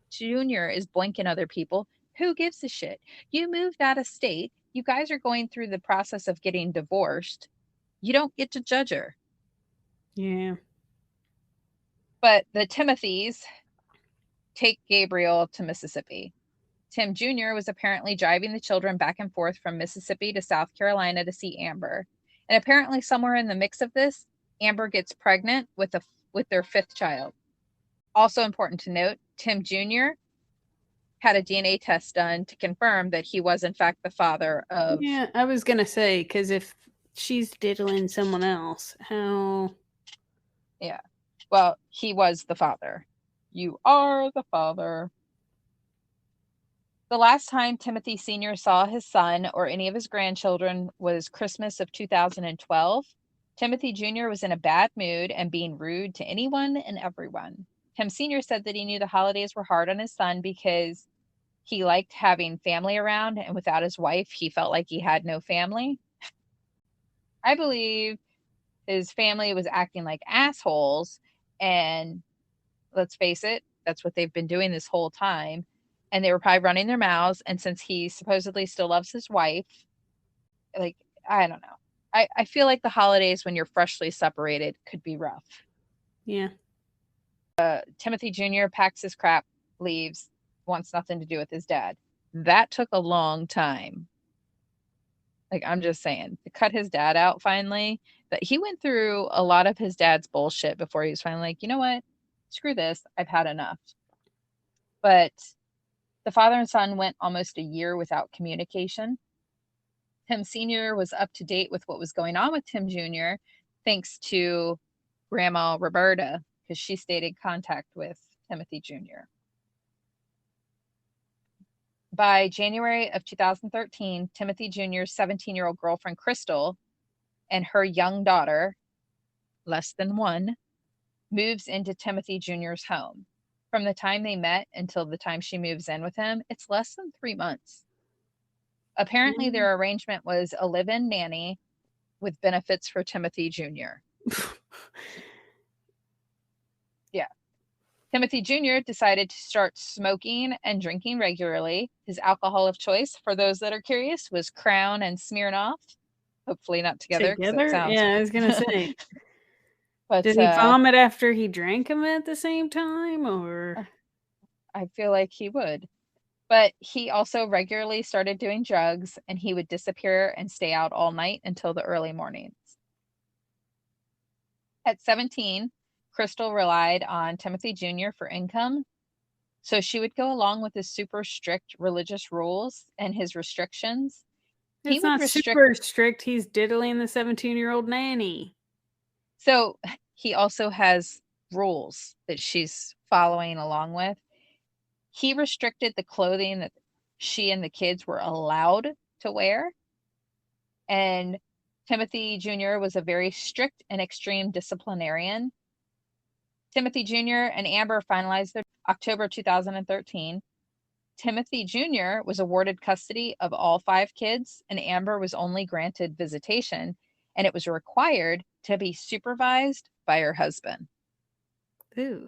Jr. is boinking other people, who gives a shit? You moved out of state. You guys are going through the process of getting divorced. You don't get to judge her.
Yeah.
But the Timothys take Gabriel to Mississippi. Tim Jr. was apparently driving the children back and forth from Mississippi to South Carolina to see Amber. And apparently somewhere in the mix of this, Amber gets pregnant with their 5th child. Also important to note, Tim Jr. had a DNA test done to confirm that he was in fact the father of...
Yeah, I was going to say, because if she's diddling someone else, how...
Yeah. Well, he was the father. You are the father. The last time Timothy Sr. saw his son or any of his grandchildren was Christmas of 2012. Timothy Jr. was in a bad mood and being rude to anyone and everyone. Tim Sr. said that he knew the holidays were hard on his son because he liked having family around, and without his wife, he felt like he had no family. I believe his family was acting like assholes, and let's face it, that's what they've been doing this whole time. And they were probably running their mouths. And since he supposedly still loves his wife, like, I don't know. I feel like the holidays when you're freshly separated could be rough.
Yeah.
Timothy Jr. packs his crap, leaves, wants nothing to do with his dad. That took a long time. Like, I'm just saying, to cut his dad out finally, that he went through a lot of his dad's bullshit before he was finally like, you know what? Screw this. I've had enough. But the father and son went almost a year without communication. Tim Sr. was up to date with what was going on with Tim Jr. thanks to Grandma Roberta, because she stayed in contact with Timothy Jr. By January of 2013, Timothy Jr.'s 17-year-old girlfriend, Crystal, and her young daughter, less than 1, moves into Timothy Jr.'s home. From the time they met until the time she moves in with him, it's less than 3 months. Apparently, their arrangement was a live-in nanny with benefits for Timothy Jr. Yeah. Timothy Jr. decided to start smoking and drinking regularly. His alcohol of choice, for those that are curious, was Crown and Smirnoff. Hopefully not together, because it sounds...
Yeah, I was gonna say.
But
did he vomit after he drank them at the same time, or?
I feel like he would. But he also regularly started doing drugs, and he would disappear and stay out all night until the early mornings. At 17, Crystal relied on Timothy Jr. for income, so she would go along with his super strict religious rules and his restrictions.
It's not super strict. He's diddling the 17-year-old nanny.
So he also has rules that she's following along with. He restricted the clothing that she and the kids were allowed to wear. And Timothy Jr. was a very strict and extreme disciplinarian. Timothy Jr. and Amber finalized their October 2013. Timothy Jr. was awarded custody of all 5 kids, and Amber was only granted visitation, and it was required to be supervised by her husband.
Ooh.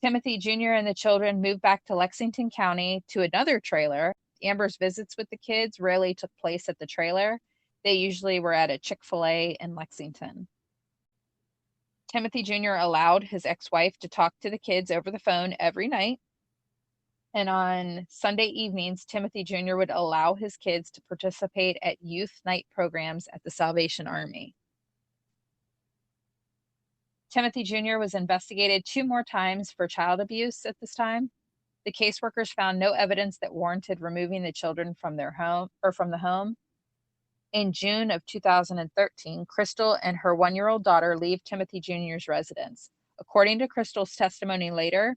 Timothy Jr. and the children moved back to Lexington County to another trailer. Amber's visits with the kids rarely took place at the trailer. They usually were at a Chick-fil-A in Lexington. Timothy Jr. allowed his ex-wife to talk to the kids over the phone every night. And on Sunday evenings, Timothy Jr. would allow his kids to participate at youth night programs at the Salvation Army. Timothy Jr. was investigated 2 more times for child abuse at this time. The caseworkers found no evidence that warranted removing the children from their home or from the home. In June of 2013, Crystal and her 1-year-old daughter leave Timothy Jr.'s residence. According to Crystal's testimony later,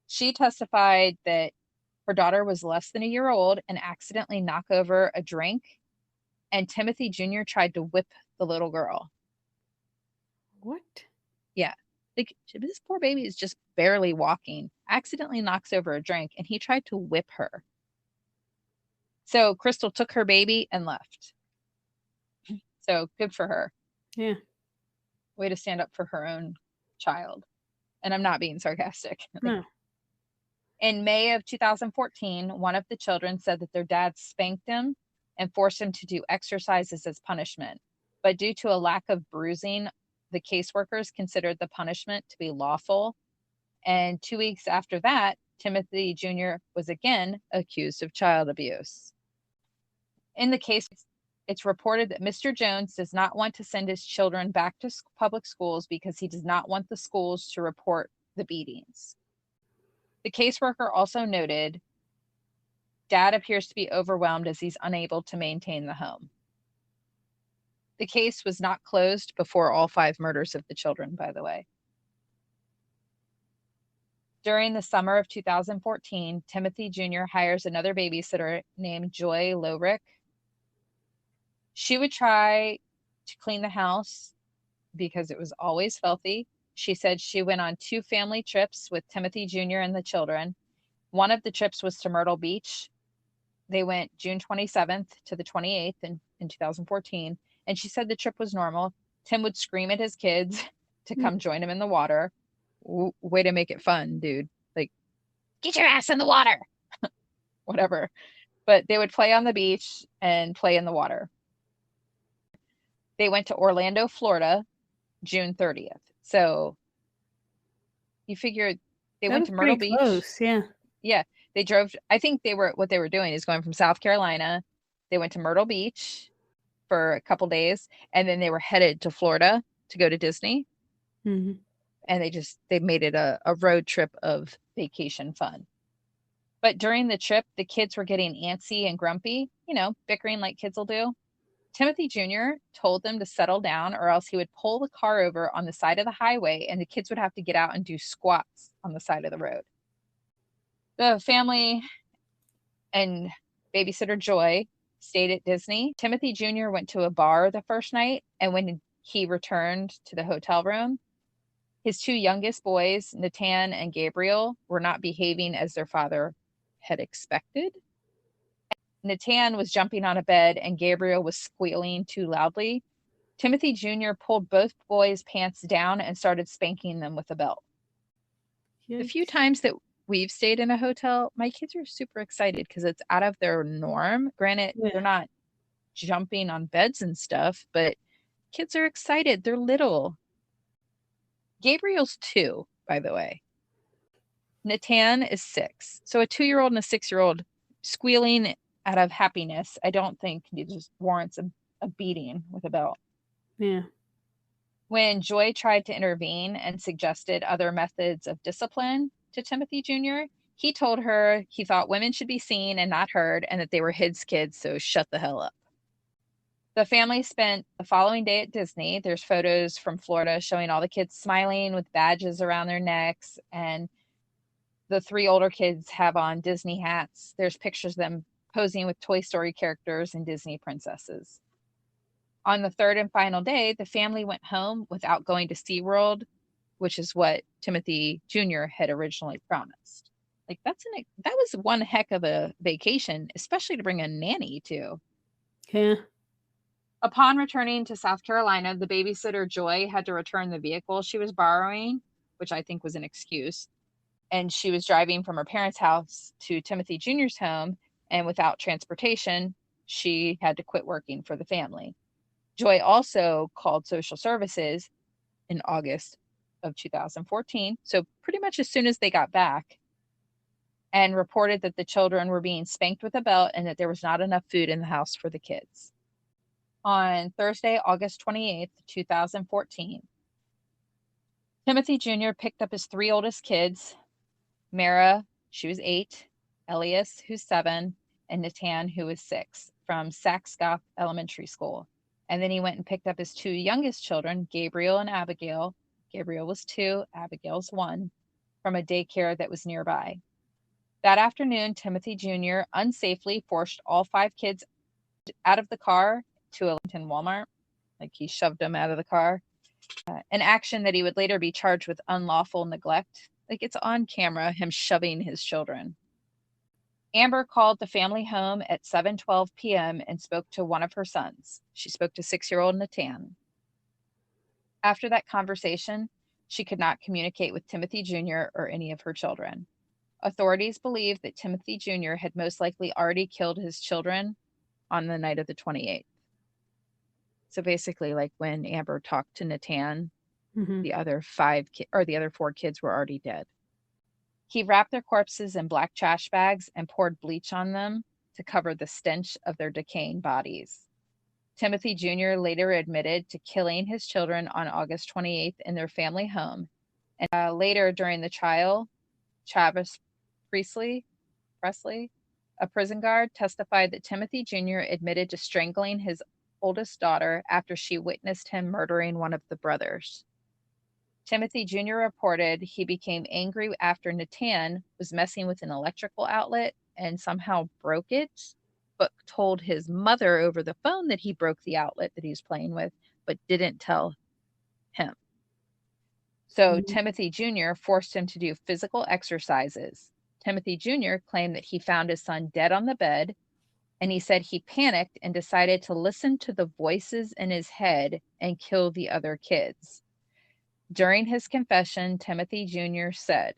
she testified that her daughter was less than a year old and accidentally knocked over a drink, and Timothy Jr. tried to whip the little girl.
What?
Yeah. Like, this poor baby is just barely walking, accidentally knocks over a drink, and he tried to whip her. So Crystal took her baby and left. So good for her.
Yeah.
Way to stand up for her own child. And I'm not being sarcastic.
No.
In May of 2014, one of the children said that their dad spanked him and forced him to do exercises as punishment. But due to a lack of bruising, the caseworkers considered the punishment to be lawful. And 2 weeks after that, Timothy Jr. was again accused of child abuse. In the case, it's reported that Mr. Jones does not want to send his children back to public schools because he does not want the schools to report the beatings. The caseworker also noted, Dad appears to be overwhelmed as he's unable to maintain the home. The case was not closed before all 5 murders of the children, by the way. During the summer of 2014, Timothy Jr. hires another babysitter named Joy Lowrick. She would try to clean the house because it was always filthy. She said she went on 2 family trips with Timothy Jr. and the children. One of the trips was to Myrtle Beach. They went June 27th to the 28th in 2014. And she said the trip was normal. Tim would scream at his kids to come join him in the water. Way to make it fun, dude. Like, get your ass in the water. Whatever. But they would play on the beach and play in the water. They went to Orlando, Florida, June 30th. So you figure they went to Myrtle Beach.
Close, yeah.
Yeah. They drove. I think what they were doing is going from South Carolina. They went to Myrtle Beach for a couple days, and then they were headed to Florida to go to Disney.
Mm-hmm.
And they made it a road trip of vacation fun. But during the trip, the kids were getting antsy and grumpy, bickering like kids will do. Timothy Jr. told them to settle down, or else he would pull the car over on the side of the highway, and the kids would have to get out and do squats on the side of the road. The family and babysitter Joy stayed at Disney. Timothy Jr. went to a bar the first night, and when he returned to the hotel room, his 2 youngest boys, Nahtahn and Gabriel, were not behaving as their father had expected. Nahtahn was jumping on a bed and Gabriel was squealing too loudly. Timothy Jr. pulled both boys' pants down and started spanking them with a belt. The few
Yikes.
times that we've stayed in a hotel, my kids are super excited because it's out of their norm. Granted,
Yeah.
they're not jumping on beds and stuff, but kids are excited. They're little. Gabriel's 2, by the way. Nahtahn is 6. So a 2-year-old and a 6-year-old squealing out of happiness, I don't think it just warrants a beating with a belt.
Yeah.
When Joy tried to intervene and suggested other methods of discipline to Timothy Jr., he told her he thought women should be seen and not heard and that they were his kids, so shut the hell up. The family spent the following day at Disney. There's photos from Florida showing all the kids smiling with badges around their necks, and the 3 older kids have on Disney hats. There's pictures of them posing with Toy Story characters and Disney princesses. On the 3rd and final day, the family went home without going to SeaWorld, which is what Timothy Jr. had originally promised. Like that was one heck of a vacation, especially to bring a nanny to.
Yeah.
Upon returning to South Carolina, the babysitter Joy had to return the vehicle she was borrowing, which I think was an excuse. And she was driving from her parents' house to Timothy Jr.'s home, and without transportation, she had to quit working for the family. Joy also called social services in August of 2014, so pretty much as soon as they got back, and reported that the children were being spanked with a belt and that there was not enough food in the house for the kids. On Thursday, August 28th, 2014, Timothy Jr. picked up his 3 oldest kids, Mera, she was 8, Elias, who's 7, and Nahtahn, who was 6, from Saxcoff Elementary School. And then he went and picked up his 2 youngest children, Gabriel and Abigail. Gabriel was 2, Abigail's 1, from a daycare that was nearby. That afternoon, Timothy Jr. unsafely forced all 5 kids out of the car to a Walmart. Like he shoved them out of the car. An action that he would later be charged with unlawful neglect. Like it's on camera, him shoving his children. Amber called the family home at 7:12 p.m. and spoke to one of her sons. She spoke to 6-year-old Nahtahn. After that conversation, she could not communicate with Timothy Jr. or any of her children. Authorities believe that Timothy Jr. had most likely already killed his children on the night of the 28th. So basically, like when Amber talked to Nahtahn, the other 4 kids were already dead. He wrapped their corpses in black trash bags and poured bleach on them to cover the stench of their decaying bodies. Timothy Jr. later admitted to killing his children on August 28th in their family home. And later during the trial, Travis Presley, a prison guard, testified that Timothy Jr. admitted to strangling his oldest daughter after she witnessed him murdering one of the brothers. Timothy Jr. reported he became angry after Nahtahn was messing with an electrical outlet and somehow broke it, but told his mother over the phone that he broke the outlet that he was playing with, but didn't tell him. So Timothy Jr. forced him to do physical exercises. Timothy Jr. claimed that he found his son dead on the bed, and he said he panicked and decided to listen to the voices in his head and kill the other kids. During his confession, Timothy Jr. said,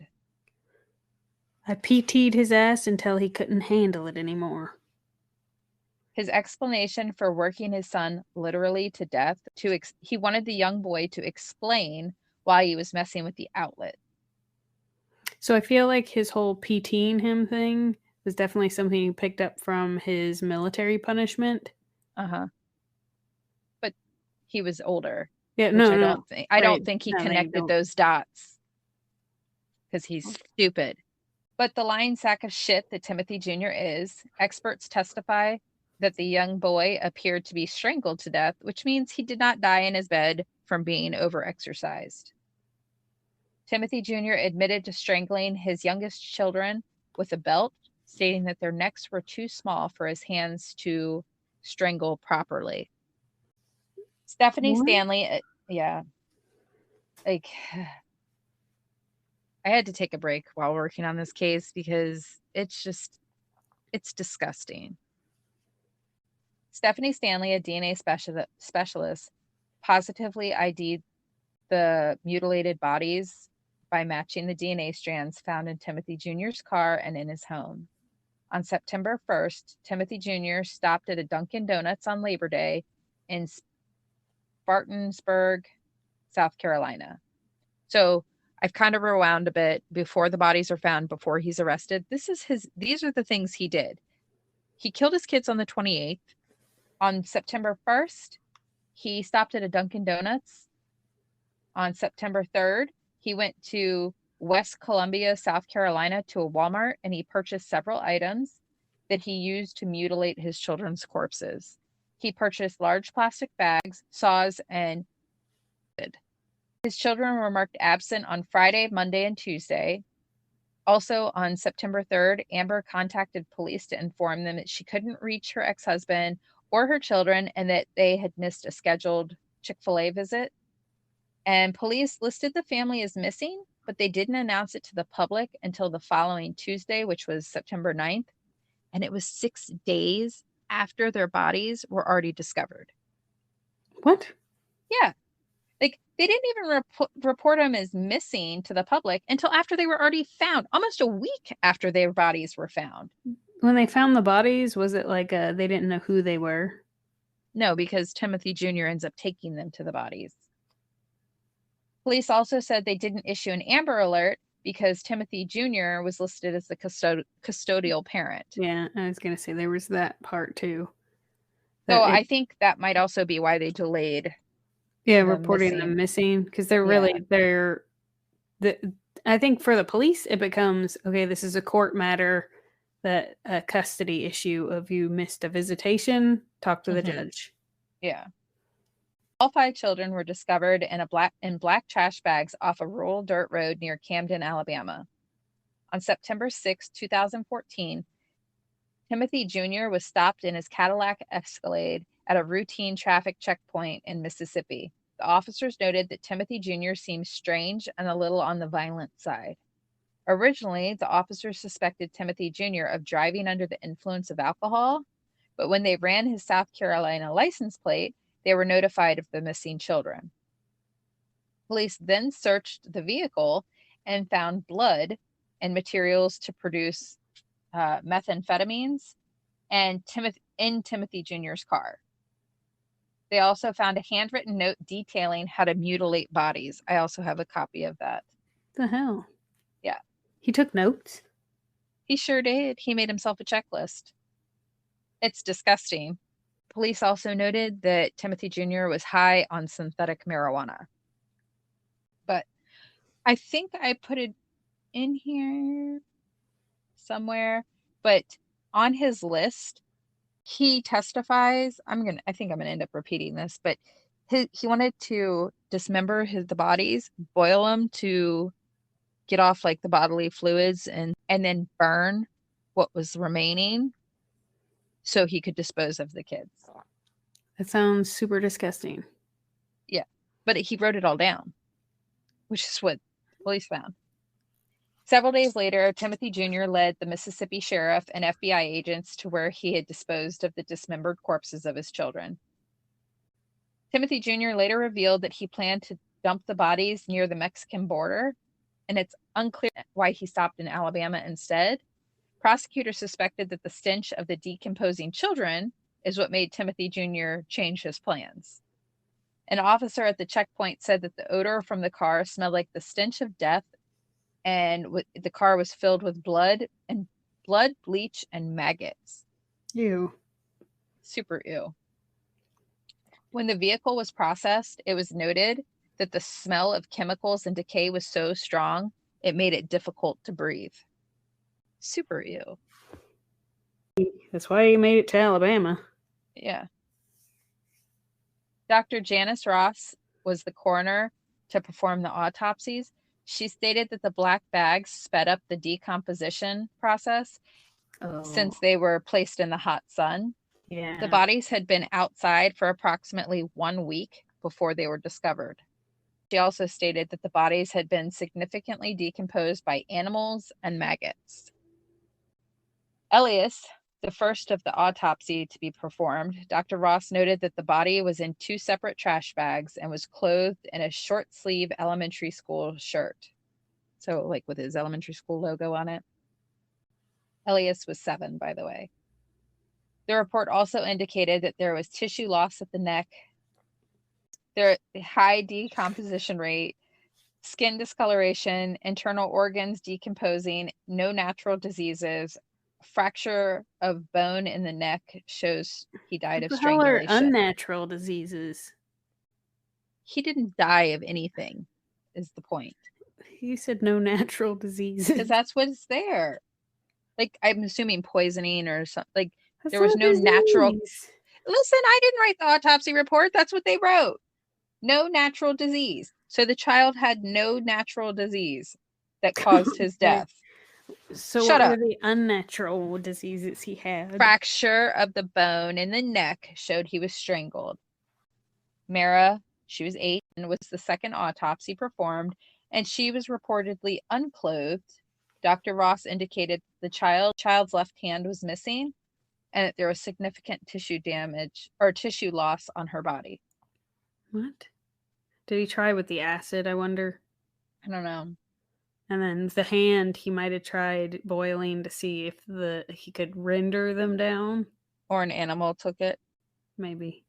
I PT'd his ass until he couldn't handle it anymore.
His explanation for working his son literally to death, he wanted the young boy to explain why he was messing with the outlet.
So I feel like his whole PTing him thing was definitely something he picked up from his military punishment.
But he was older.
Yeah,
I don't think he connected those dots because he's stupid. But the lying sack of shit that Timothy Jr. is, experts testify that the young boy appeared to be strangled to death, which means he did not die in his bed from being overexercised. Timothy Jr. admitted to strangling his youngest children with a belt, stating that their necks were too small for his hands to strangle properly. Stephanie Stanley, like I had to take a break while working on this case because it's disgusting. Stephanie Stanley, a DNA specialist, positively ID'd the mutilated bodies by matching the DNA strands found in Timothy Jr.'s car and in his home. On September 1st, Timothy Jr. stopped at a Dunkin' Donuts on Labor Day in Spartanburg, South Carolina. So I've kind of rewound a bit before the bodies are found, before he's arrested. These are the things he did. He killed his kids on the 28th. On September 1st, he stopped at a Dunkin' Donuts. On September 3rd, he went to West Columbia, South Carolina, to a Walmart, and he purchased several items that he used to mutilate his children's corpses. He purchased large plastic bags, saws, and his children were marked absent on Friday, Monday, and Tuesday. Also, on September 3rd, Amber contacted police to inform them that she couldn't reach her ex-husband or her children and that they had missed a scheduled Chick-fil-A visit. And police listed the family as missing, but they didn't announce it to the public until the following Tuesday, which was September 9th. And it was 6 days after their bodies were already discovered.
What?
Yeah. Like, they didn't even report them as missing to the public until after they were already found, almost a week after their bodies were found.
When they found the bodies, was it like they didn't know who they were?
No, because Timothy Jr. ends up taking them to the bodies. Police also said they didn't issue an Amber Alert because Timothy Jr. was listed as the custodial parent.
Yeah, I was going to say there was that part too.
So I think that might also be why they delayed.
Yeah, reporting them missing, because I think for the police it becomes, okay, this is a court matter, that a custody issue of you missed a visitation, talk to the judge.
Yeah. All 5 children were discovered in black trash bags off a rural dirt road near Camden, Alabama. On September 6, 2014, Timothy Jr. was stopped in his Cadillac Escalade at a routine traffic checkpoint in Mississippi. The officers noted that Timothy Jr. seemed strange and a little on the violent side. Originally, the officers suspected Timothy Jr. of driving under the influence of alcohol, but when they ran his South Carolina license plate, they were notified of the missing children. Police then searched the vehicle and found blood and materials to produce methamphetamines and in Timothy Jr.'s car. They also found a handwritten note detailing how to mutilate bodies. I also have a copy of that.
The hell?
Yeah.
He took notes?
He sure did. He made himself a checklist. It's disgusting. Police also noted that Timothy Jr. was high on synthetic marijuana. But I think I put it in here somewhere, but on his list, he testifies, I think I'm gonna end up repeating this, but he wanted to dismember the bodies, boil them to get off like the bodily fluids, and then burn what was remaining so he could dispose of the kids.
That sounds super disgusting.
Yeah, but he wrote it all down, which is what police found. Several days later, Timothy Jr. led the Mississippi sheriff and FBI agents to where he had disposed of the dismembered corpses of his children. Timothy Jr. later revealed that he planned to dump the bodies near the Mexican border, and it's unclear why he stopped in Alabama instead. Prosecutors suspected that the stench of the decomposing children is what made Timothy Jr. change his plans. An officer at the checkpoint said that the odor from the car smelled like the stench of death, and the car was filled with blood, bleach, and maggots.
Ew.
Super ew. When the vehicle was processed, it was noted that the smell of chemicals and decay was so strong, it made it difficult to breathe. Super ew.
That's why he made it to Alabama.
Yeah. Dr. Janice Ross was the coroner to perform the autopsies. She stated that the black bags sped up the decomposition process since they were placed in the hot sun.
Yeah.
The bodies had been outside for approximately 1 week before they were discovered. She also stated that the bodies had been significantly decomposed by animals and maggots. Elias, the first of the autopsy to be performed, Dr. Ross noted that the body was in 2 separate trash bags and was clothed in a short-sleeve elementary school shirt. So, like with his elementary school logo on it. Elias was 7, by the way. The report also indicated that there was tissue loss at the neck, there high decomposition rate, skin discoloration, internal organs decomposing, no natural diseases. Fracture of bone in the neck shows he died
What
of
the hell are
strangulation.
unnatural diseases?
He didn't die of anything, is the point.
You said no natural diseases.
Because that's what's there. Like, I'm assuming poisoning or something. Like,
That's
there was
a
no natural.
disease.
Listen, I didn't write the autopsy report. That's what they wrote. No natural disease. So the child had no natural disease that caused his
Okay.
death.
So
Shut
what
up.
were the unnatural diseases he had?
Fracture of the bone in the neck showed he was strangled. Mera, she was 8 and was the second autopsy performed, and she was reportedly unclothed. Dr. Ross indicated the child's left hand was missing and that there was significant tissue damage or tissue loss on her body.
What? Did he try with the acid, I wonder?
I don't know.
And then the hand, he might have tried boiling to see if he could render them down.
Or an animal took it.
Maybe.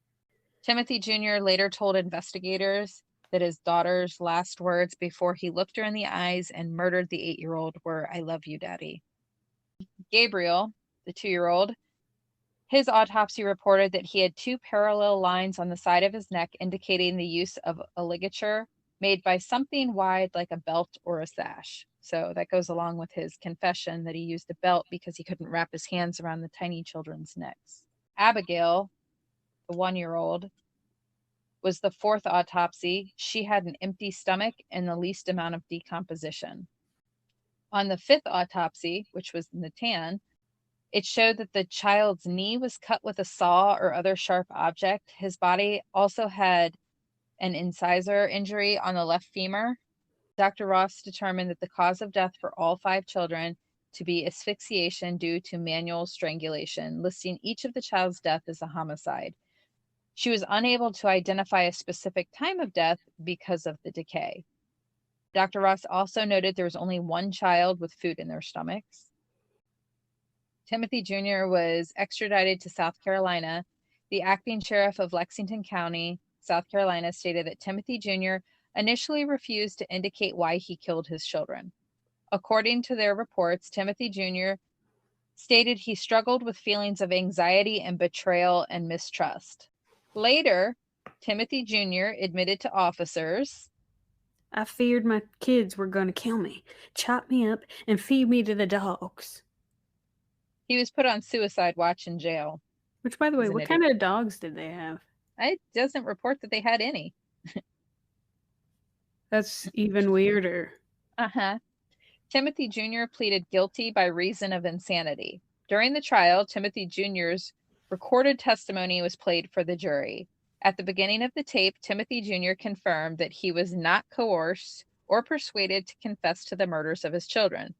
Timothy Jr. later told investigators that his daughter's last words before he looked her in the eyes and murdered the 8-year-old were, "I love you, Daddy." Gabriel, the 2-year-old, his autopsy reported that he had 2 parallel lines on the side of his neck indicating the use of a ligature made by something wide like a belt or a sash. So that goes along with his confession that he used a belt because he couldn't wrap his hands around the tiny children's necks. Abigail, the 1-year-old, was the 4th autopsy. She had an empty stomach and the least amount of decomposition. On the 5th autopsy, which was Nahtahn, it showed that the child's knee was cut with a saw or other sharp object. His body also had an incisor injury on the left femur. Dr. Ross determined that the cause of death for all 5 children to be asphyxiation due to manual strangulation, listing each of the child's death as a homicide. She was unable to identify a specific time of death because of the decay. Dr. Ross also noted there was only 1 child with food in their stomachs. Timothy Jr. was extradited to South Carolina. The acting sheriff of Lexington County, South Carolina, stated that Timothy Jr. initially refused to indicate why he killed his children. According to their reports, Timothy Jr. stated he struggled with feelings of anxiety and betrayal and mistrust. Later, Timothy Jr. admitted to officers,
I feared my kids were going to kill me, chop me up, and feed me to the dogs.
He was put on suicide watch in jail.
Which, by the way, what kind of dogs did they have?
It doesn't report that they had any.
That's even weirder.
Timothy Jr. pleaded guilty by reason of insanity. During the trial, Timothy Jr.'s recorded testimony was played for the jury. At the beginning of the tape, Timothy Jr. confirmed that he was not coerced or persuaded to confess to the murders of his children.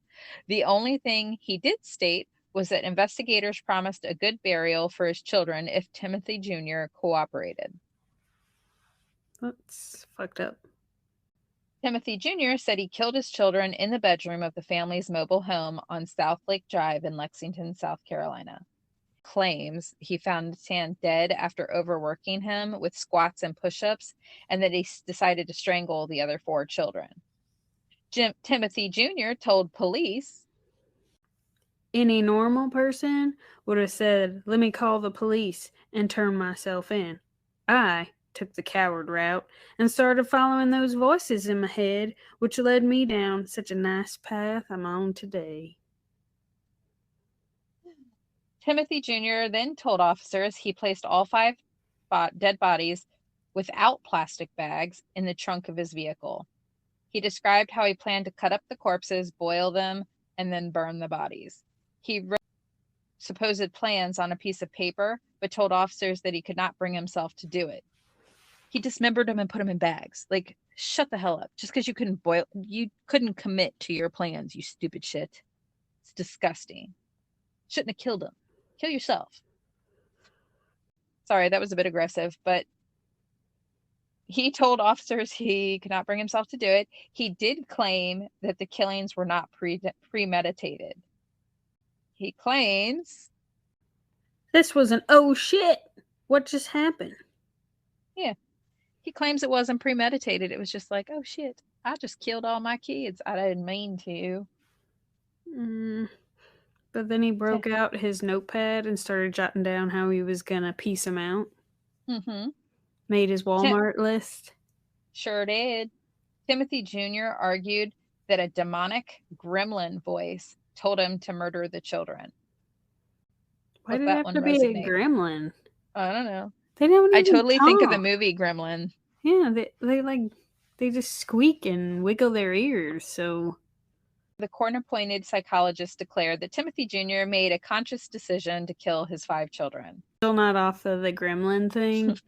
The only thing he did state was that investigators promised a good burial for his children if Timothy Jr. cooperated.
That's fucked up.
Timothy Jr. said he killed his children in the bedroom of the family's mobile home on South Lake Drive in Lexington, South Carolina. Claims he found Nahtahn dead after overworking him with squats and push-ups, and that he decided to strangle the other 4 children. Timothy Jr. told police,
any normal person would have said, let me call the police and turn myself in. I took the coward route and started following those voices in my head, which led me down such a nice path I'm on today.
Timothy Jr. then told officers he placed all 5 dead bodies without plastic bags in the trunk of his vehicle. He described how he planned to cut up the corpses, boil them, and then burn the bodies. He wrote supposed plans on a piece of paper, but told officers that he could not bring himself to do it. He dismembered them and put them in bags. Like, shut the hell up. Just because you couldn't commit to your plans, you stupid shit. It's disgusting. Shouldn't have killed him. Kill yourself. Sorry, that was a bit aggressive, but he told officers he could not bring himself to do it. He did claim that the killings were not premeditated. He claims,
This was an oh shit. What just happened?
he claims it wasn't premeditated. It was just like, oh shit, I just killed all my kids. I didn't mean to.
But then he broke out his notepad and started jotting down how he was gonna piece them out.
Mm-hmm.
Made his Walmart list.
Sure did. Timothy Jr. argued that a demonic gremlin voice told him to murder the children.
Why did it have to be a gremlin?
I don't know.
They don't even
I totally
talk.
think of the movie Gremlin.
Yeah, they just squeak and wiggle their ears, so...
The court-appointed psychologist declared that Timothy Jr. made a conscious decision to kill his 5 children.
Still not off of the gremlin thing.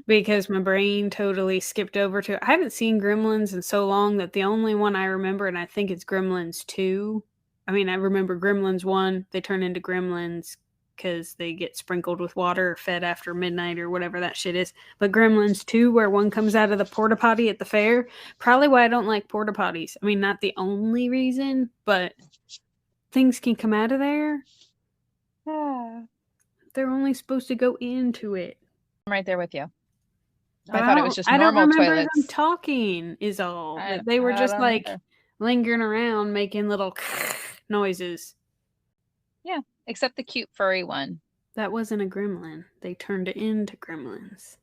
Because my brain totally skipped over to... I haven't seen Gremlins in so long that the only one I remember, and I think it's Gremlins 2. I mean, I remember Gremlins 1. They turn into gremlins because they get sprinkled with water or fed after midnight or whatever that shit is. But Gremlins 2, where one comes out of the porta potty at the fair, probably why I don't like porta potties. I mean, not the only reason, but things can come out of there. They're only supposed to go into it.
I'm right there with you.
But I thought it was just normal toilets. I don't remember them talking is all. They were just like lingering around making little noises.
Yeah, except the cute furry one.
That wasn't a gremlin. They turned it into gremlins.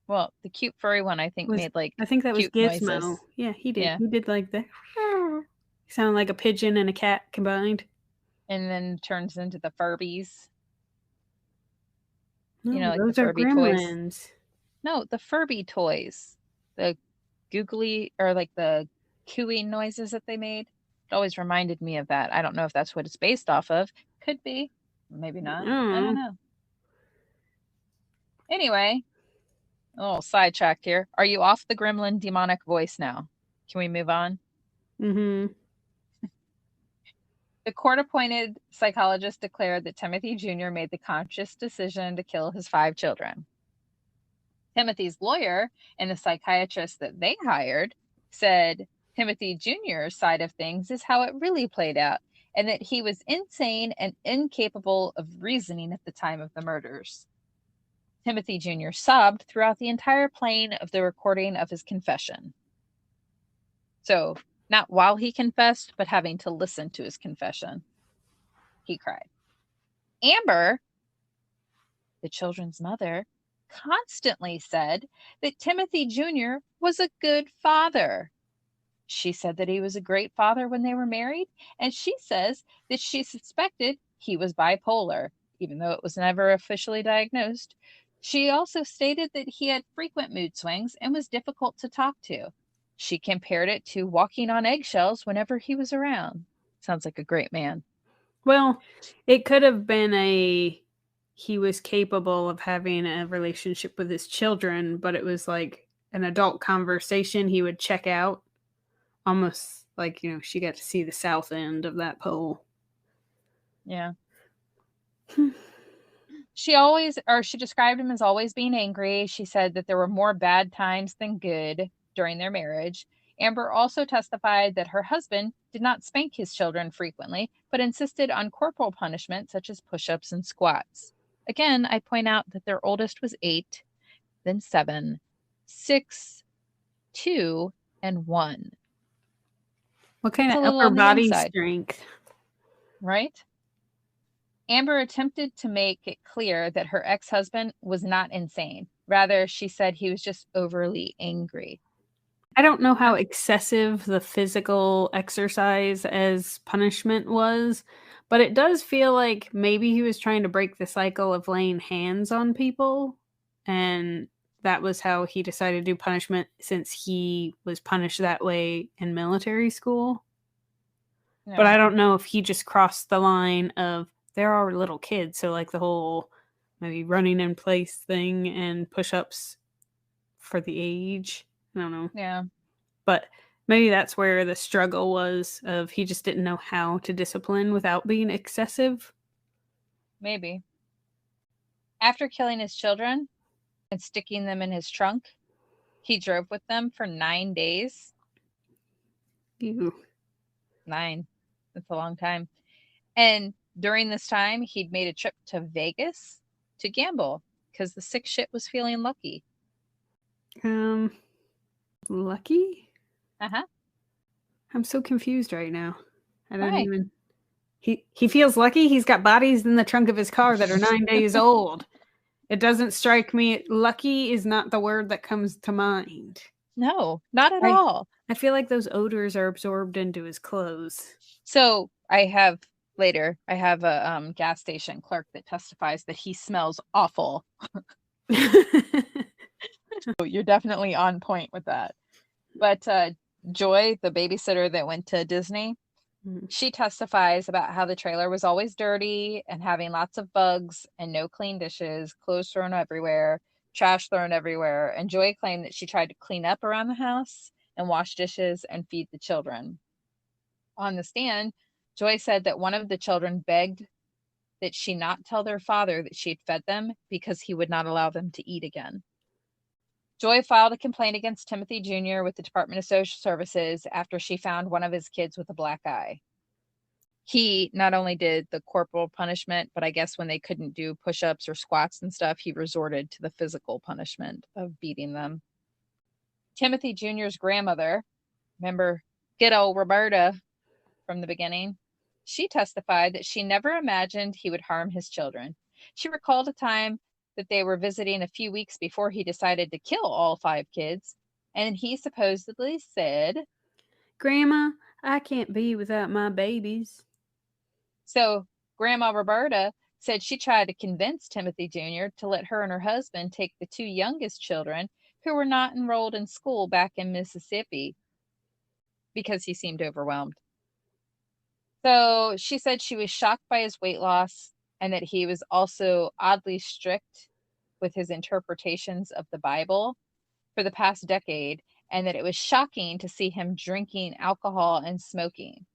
Well, the cute furry one I think made like
I think that was Gizmo.
Noises.
Yeah, he did. Yeah. He did like that. He sounded like a pigeon and a cat combined.
And then turns into the Furbies.
No, like those the Furby are gremlins. Toys.
No, the Furby toys. The googly or like the cooing noises that they made. It always reminded me of that. I don't know if that's what it's based off of. Could be. Maybe not. I don't know. Anyway, a little sidetracked here. Are you off the gremlin demonic voice now? Can we move on?
Mm-hmm.
The court-appointed psychologist declared that Timothy Jr. made the conscious decision to kill his 5 children. Timothy's lawyer and the psychiatrist that they hired said Timothy Jr.'s side of things is how it really played out, and that he was insane and incapable of reasoning at the time of the murders. Timothy Jr. sobbed throughout the entire playing of the recording of his confession. So, not while he confessed, but having to listen to his confession. He cried. Amber, the children's mother, constantly said that Timothy Jr. was a good father. She said that he was a great father when they were married, and she says that she suspected he was bipolar, even though it was never officially diagnosed. She also stated that he had frequent mood swings and was difficult to talk to. She compared it to walking on eggshells whenever he was around. Sounds like a great man.
Well, it could have been he was capable of having a relationship with his children, but it was like an adult conversation he would check out. Almost like, she got to see the south end of that pole.
Yeah. She described him as always being angry. She said that there were more bad times than good during their marriage. Amber also testified that her husband did not spank his children frequently, but insisted on corporal punishment such as push-ups and squats. Again, I point out that their oldest was 8, then 7, 6, 2, and 1.
What kind of upper body strength?
Right? Amber attempted to make it clear that her ex-husband was not insane. Rather, she said he was just overly angry.
I don't know how excessive the physical exercise as punishment was, but it does feel like maybe he was trying to break the cycle of laying hands on people, and that was how he decided to do punishment since he was punished that way in military school. Yeah. But I don't know if he just crossed the line of there are little kids, so like the whole maybe running in place thing and push-ups for the age. I don't know.
Yeah.
But maybe that's where the struggle was of he just didn't know how to discipline without being excessive.
Maybe. After killing his children, and sticking them in his trunk. He drove with them for 9 days.
Ew.
9. That's a long time. And during this time, he'd made a trip to Vegas to gamble because the sick shit was feeling lucky.
Lucky?
Uh-huh.
I'm so confused right now. I don't
Why?
even. He feels lucky. He's got bodies in the trunk of his car that are 9 days old. It doesn't strike me. Lucky is not the word that comes to mind.
No, not at all.
I feel like those odors are absorbed into his clothes.
So I have a gas station clerk that testifies that he smells awful. So you're definitely on point with that. But Joy, the babysitter that went to Disney, she testifies about how the trailer was always dirty and having lots of bugs and no clean dishes, clothes thrown everywhere, trash thrown everywhere. And Joy claimed that she tried to clean up around the house and wash dishes and feed the children. On the stand, Joy said that one of the children begged that she not tell their father that she had fed them because he would not allow them to eat again. Joy filed a complaint against Timothy Jr. with the Department of Social Services after she found one of his kids with a black eye. He not only did the corporal punishment, but I guess when they couldn't do push-ups or squats and stuff, he resorted to the physical punishment of beating them. Timothy Jr.'s grandmother, remember good old Roberta from the beginning, she testified that she never imagined he would harm his children. She recalled a time that they were visiting a few weeks before he decided to kill all 5 kids, and he supposedly said,
"Grandma, I can't be without my babies."
So Grandma Roberta said she tried to convince Timothy Jr. to let her and her husband take the 2 youngest children who were not enrolled in school back in Mississippi because he seemed overwhelmed. So she said she was shocked by his weight loss and that he was also oddly strict with his interpretations of the Bible for the past decade, and that it was shocking to see him drinking alcohol and smoking.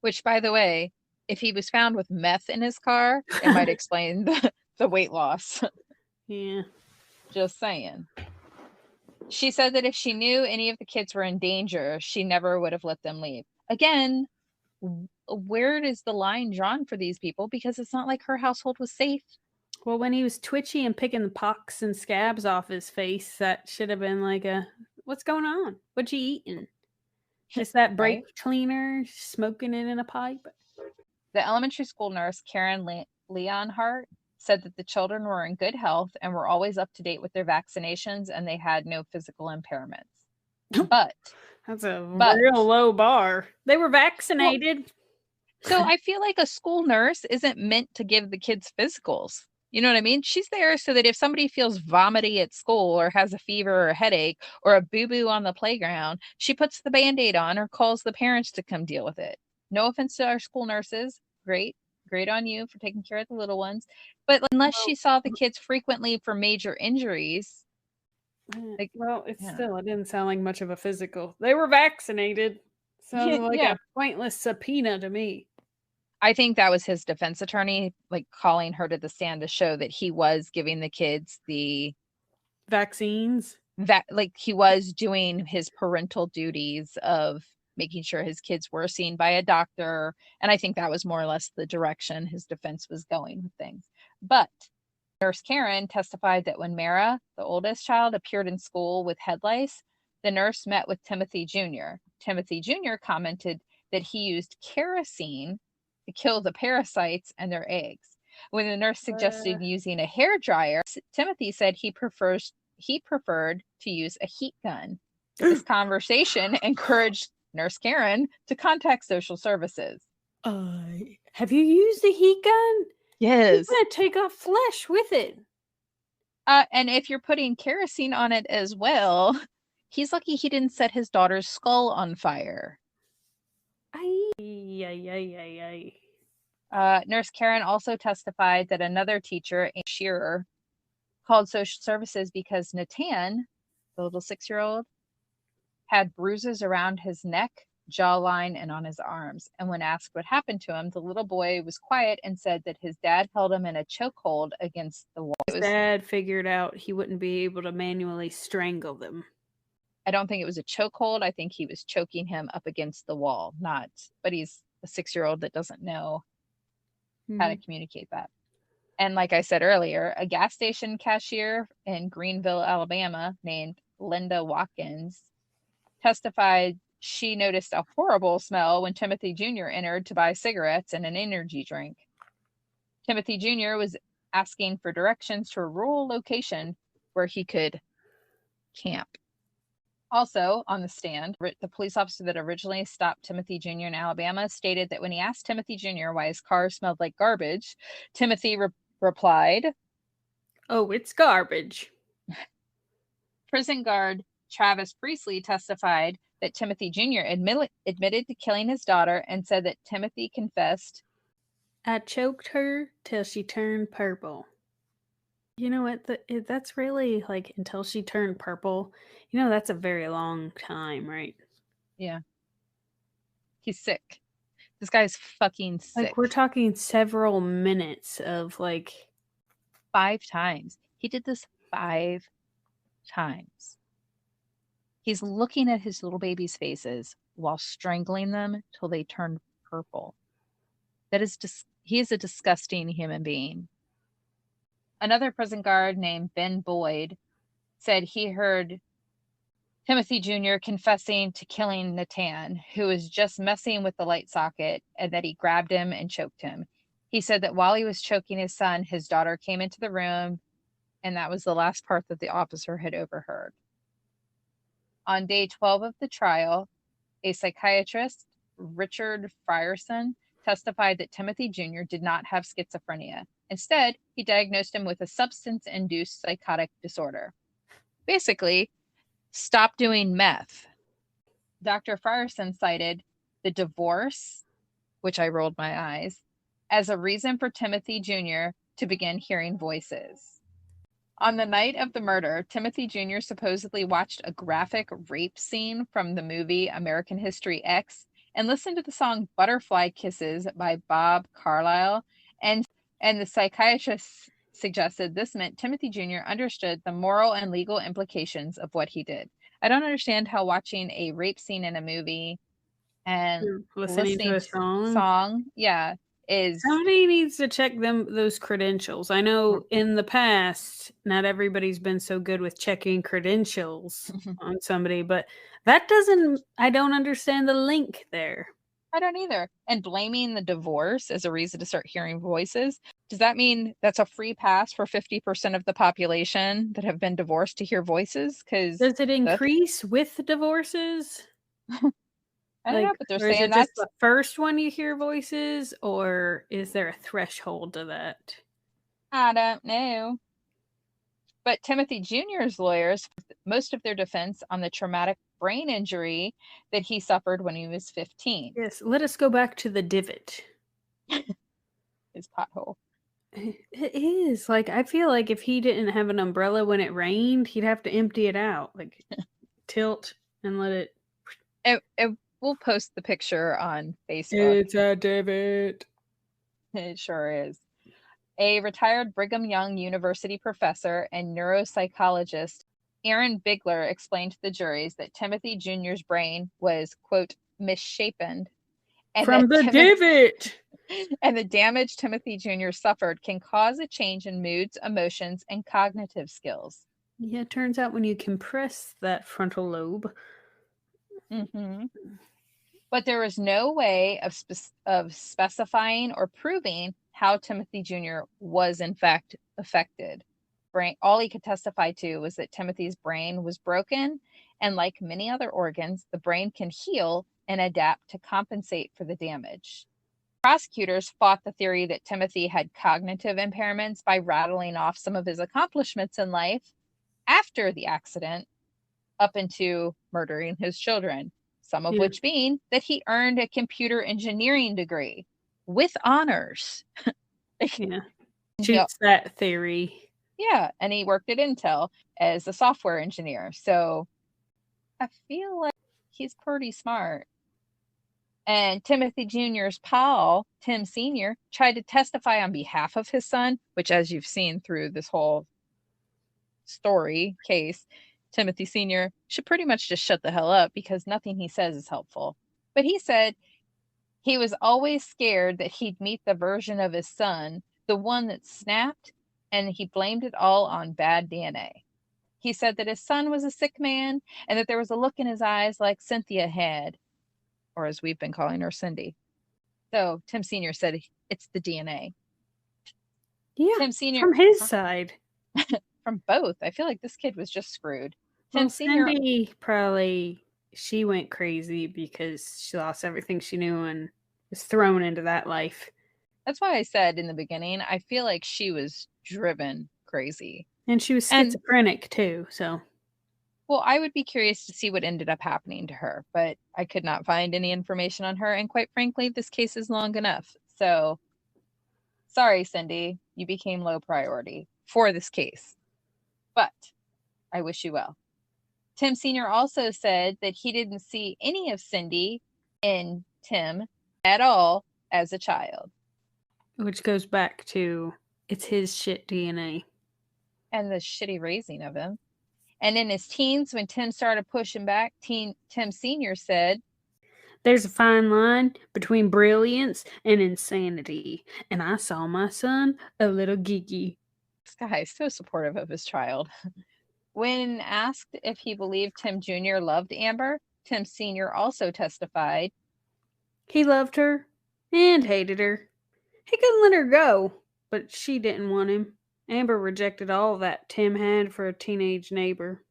Which, by the way, if he was found with meth in his car, it might explain the weight loss.
Yeah.
Just saying. She said that if she knew any of the kids were in danger, she never would have let them leave. Again, where is the line drawn for these people? Because it's not like her household was safe.
Well, when he was twitchy and picking the pox and scabs off his face, that should have been like what's going on? What you eating? Just that brake cleaner smoking it in a pipe?
The elementary school nurse, Karen Leonhardt, said that the children were in good health and were always up to date with their vaccinations and they had no physical impairments. But
that's a real low bar. They were vaccinated.
Well, so I feel like a school nurse isn't meant to give the kids physicals. You know what I mean? She's there so that if somebody feels vomity at school or has a fever or a headache or a boo-boo on the playground, she puts the Band-Aid on or calls the parents to come deal with it. No offense to our school nurses. Great on you for taking care of the little ones. But unless she saw the kids frequently for major injuries.
Like, well, it didn't sound like much of a physical. They were vaccinated. Sounded like a pointless subpoena to me.
I think that was his defense attorney, like calling her to the stand to show that he was giving the kids the
vaccines.
That like he was doing his parental duties of making sure his kids were seen by a doctor. And I think that was more or less the direction his defense was going with things. But Nurse Karen testified that when Mera, the oldest child, appeared in school with head lice, the nurse met with Timothy Jr. Timothy Jr. commented that he used kerosene to kill the parasites and their eggs. When the nurse suggested using a hair dryer, Timothy said he preferred to use a heat gun. This conversation encouraged Nurse Karen to contact social services.
Have you used a heat gun?
Yes.
You're gonna take off flesh with it.
And if you're putting kerosene on it as well, he's lucky he didn't set his daughter's skull on fire. Nurse Karen also testified that another teacher, Shearer, called social services because Nahtahn, the little 6-year-old, had bruises around his neck jawline, and on his arms. And when asked what happened to him, the little boy was quiet and said that his dad held him in a chokehold against the wall.
His dad figured out he wouldn't be able to manually strangle them.
I don't think it was a chokehold. I think he was choking him up against the wall, but he's a 6-year-old that doesn't know how to communicate that. And like I said earlier, a gas station cashier in Greenville, Alabama, named Linda Watkins, testified she noticed a horrible smell when Timothy Jr. entered to buy cigarettes and an energy drink. Timothy Jr. was asking for directions to a rural location where he could camp. Also, on the stand, the police officer that originally stopped Timothy Jr. in Alabama stated that when he asked Timothy Jr. why his car smelled like garbage, Timothy replied,
"Oh, it's garbage."
Prison guard Travis Priestley testified that Timothy Jr. admitted to killing his daughter and said that Timothy confessed,
"I choked her till she turned purple." You know what? That's really like until she turned purple. You know, that's a very long time, right?
Yeah. He's sick. This guy's fucking sick.
Like, we're talking several minutes of like
5 times. He did this 5 times. He's looking at his little baby's faces while strangling them till they turn purple. He is a disgusting human being. Another prison guard named Ben Boyd said he heard Timothy Jr. confessing to killing Nahtahn, who was just messing with the light socket, and that he grabbed him and choked him. He said that while he was choking his son, his daughter came into the room, and that was the last part that the officer had overheard. On day 12 of the trial, a psychiatrist, Richard Frierson, testified that Timothy Jr. did not have schizophrenia. Instead, he diagnosed him with a substance-induced psychotic disorder. Basically, stop doing meth. Dr. Frierson cited the divorce, which I rolled my eyes, as a reason for Timothy Jr. to begin hearing voices. On the night of the murder, Timothy Jr. supposedly watched a graphic rape scene from the movie American History X and listened to the song Butterfly Kisses by Bob Carlyle, and the psychiatrist suggested this meant Timothy Jr. understood the moral and legal implications of what he did. I don't understand how watching a rape scene in a movie and listening
to a song
is...
Somebody needs to check those credentials. I know in the past, not everybody's been so good with checking credentials on somebody, but I don't understand the link there.
I don't either. And blaming the divorce as a reason to start hearing voices. Does that mean that's a free pass for 50% of the population that have been divorced to hear voices? Does
it increase with divorces?
I don't know, but they're saying
that's the first one you hear voices, or is there a threshold to that?
I don't know. But Timothy Jr.'s lawyers, most of their defense on the traumatic brain injury that he suffered when he was 15.
Yes, let us go back to the divot.
His pothole.
It is. Like, I feel like if he didn't have an umbrella when it rained, he'd have to empty it out. Like, tilt and let it...
We'll post the picture on Facebook.
It's a divot.
It sure is. A retired Brigham Young University professor and neuropsychologist, Aaron Bigler, explained to the juries that Timothy Jr.'s brain was, quote, misshapen.
From the divot!
And the damage Timothy Jr. suffered can cause a change in moods, emotions, and cognitive skills.
Yeah, it turns out when you compress that frontal lobe.
Mm-hmm. But there was no way of specifying or proving how Timothy Jr. was in fact affected. All he could testify to was that Timothy's brain was broken, and like many other organs, the brain can heal and adapt to compensate for the damage. Prosecutors fought the theory that Timothy had cognitive impairments by rattling off some of his accomplishments in life after the accident, up into murdering his children. Some of which being that he earned a computer engineering degree with honors.
Yeah. Shoots that theory.
Yeah, and he worked at Intel as a software engineer. So I feel like he's pretty smart. And Timothy Jr.'s pal, Tim Sr., tried to testify on behalf of his son, which, as you've seen through this whole story case, Timothy Sr. should pretty much just shut the hell up because nothing he says is helpful. But he said he was always scared that he'd meet the version of his son, the one that snapped, and he blamed it all on bad DNA. He said that his son was a sick man and that there was a look in his eyes like Cynthia had, or as we've been calling her, Cindy. So Tim Sr. said it's the DNA.
Yeah,
Tim Sr.
from his side.
From both. I feel like this kid was just screwed.
Well,
Tim Sr.
Cindy probably, she went crazy because she lost everything she knew and was thrown into that life.
That's why I said in the beginning, I feel like she was driven crazy.
And she was schizophrenic too, so.
Well, I would be curious to see what ended up happening to her, but I could not find any information on her. And quite frankly, this case is long enough. So sorry, Cindy, you became low priority for this case. But I wish you well. Tim Sr. also said that he didn't see any of Cindy in Tim at all as a child.
Which goes back to it's his shit DNA.
And the shitty raising of him. And in his teens, when Tim started pushing back, Tim Sr. said,
"There's a fine line between brilliance and insanity, and I saw my son a little geeky."
This guy is so supportive of his child. When asked if he believed Tim Jr. loved Amber, Tim Sr. also testified,
he loved her and hated her. He couldn't let her go, but she didn't want him. Amber rejected all that Tim had for a teenage neighbor.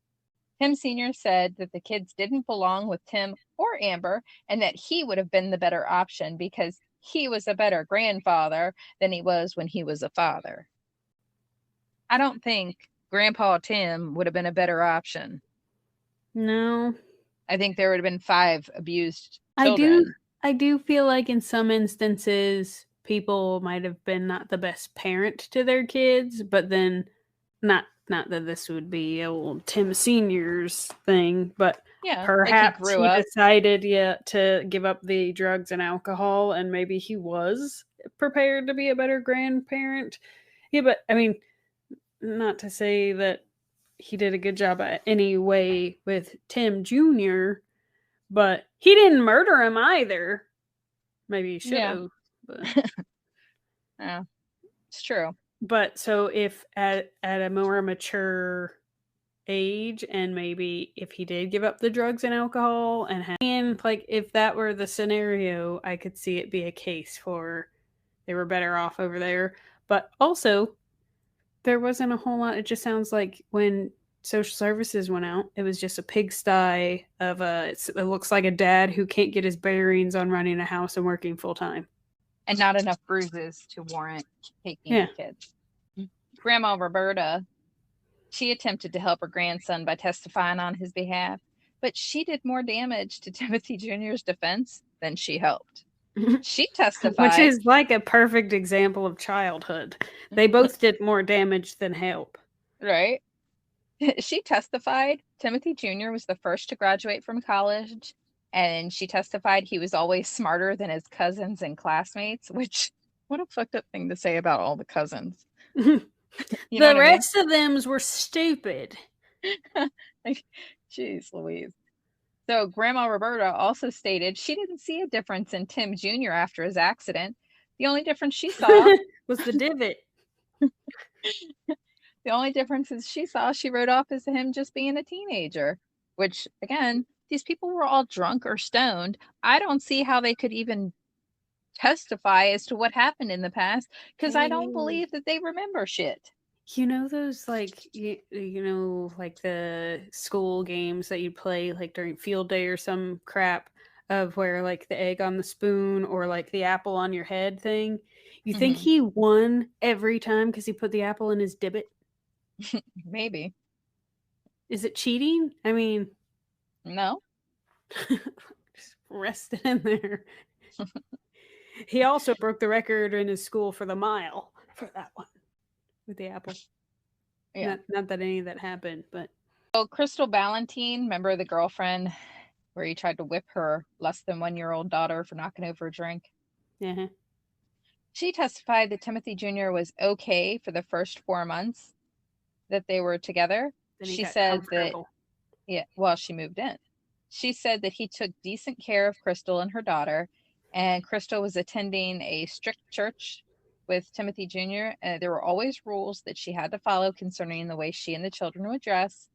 Tim Sr. said that the kids didn't belong with Tim or Amber and that he would have been the better option because he was a better grandfather than he was when he was a father. I don't think Grandpa Tim would have been a better option.
No.
I think there would have been 5 abused children.
I do feel like in some instances people might have been not the best parent to their kids, but then not that this would be old Tim Sr.'s thing, but
yeah,
perhaps he decided to give up the drugs and alcohol, and maybe he was prepared to be a better grandparent. Yeah, but I mean, not to say that he did a good job anyway with Tim Jr., but he didn't murder him either. Maybe he should have. But.
Yeah, it's true.
But so if at a more mature age, and maybe if he did give up the drugs and alcohol and like if that were the scenario, I could see it be a case for they were better off over there. But also, there wasn't a whole lot. It just sounds like when social services went out, it was just a pigsty of it looks like a dad who can't get his bearings on running a house and working full time.
And not enough bruises to warrant taking the kids. Grandma Roberta, she attempted to help her grandson by testifying on his behalf, but she did more damage to Timothy Jr.'s defense than she helped. She testified.
Which is like a perfect example of childhood. They both did more damage than help.
Right? She testified Timothy Jr. was the first to graduate from college, and she testified he was always smarter than his cousins and classmates, which, what a fucked up thing to say about all the cousins.
The rest of them were stupid.
Like, jeez Louise. So Grandma Roberta also stated she didn't see a difference in Tim Jr. after his accident. The only difference she saw
was the divot.
The only difference is she wrote off as him just being a teenager, which, again, these people were all drunk or stoned. I don't see how they could even testify as to what happened in the past because I don't believe that they remember shit.
You know those like you know like the school games that you play like during field day or some crap of where like the egg on the spoon or like the apple on your head thing. You think he won every time because he put the apple in his divot?
Maybe.
Is it cheating? I mean,
no.
Just rest it in there. He also broke the record in his school for the mile for that one with the apple. Yeah. Not that any of that happened, but.
So Crystal Ballantine, remember the girlfriend where he tried to whip her less than 1-year-old daughter for knocking over a drink.
Uh-huh.
She testified that Timothy Jr. was okay for the first 4 months that they were together.
Then he
She
got
said that,
comfortable.
yeah, well, she moved in. She said that he took decent care of Crystal and her daughter, and Crystal was attending a strict church with Timothy Jr. There were always rules that she had to follow concerning the way she and the children would dress.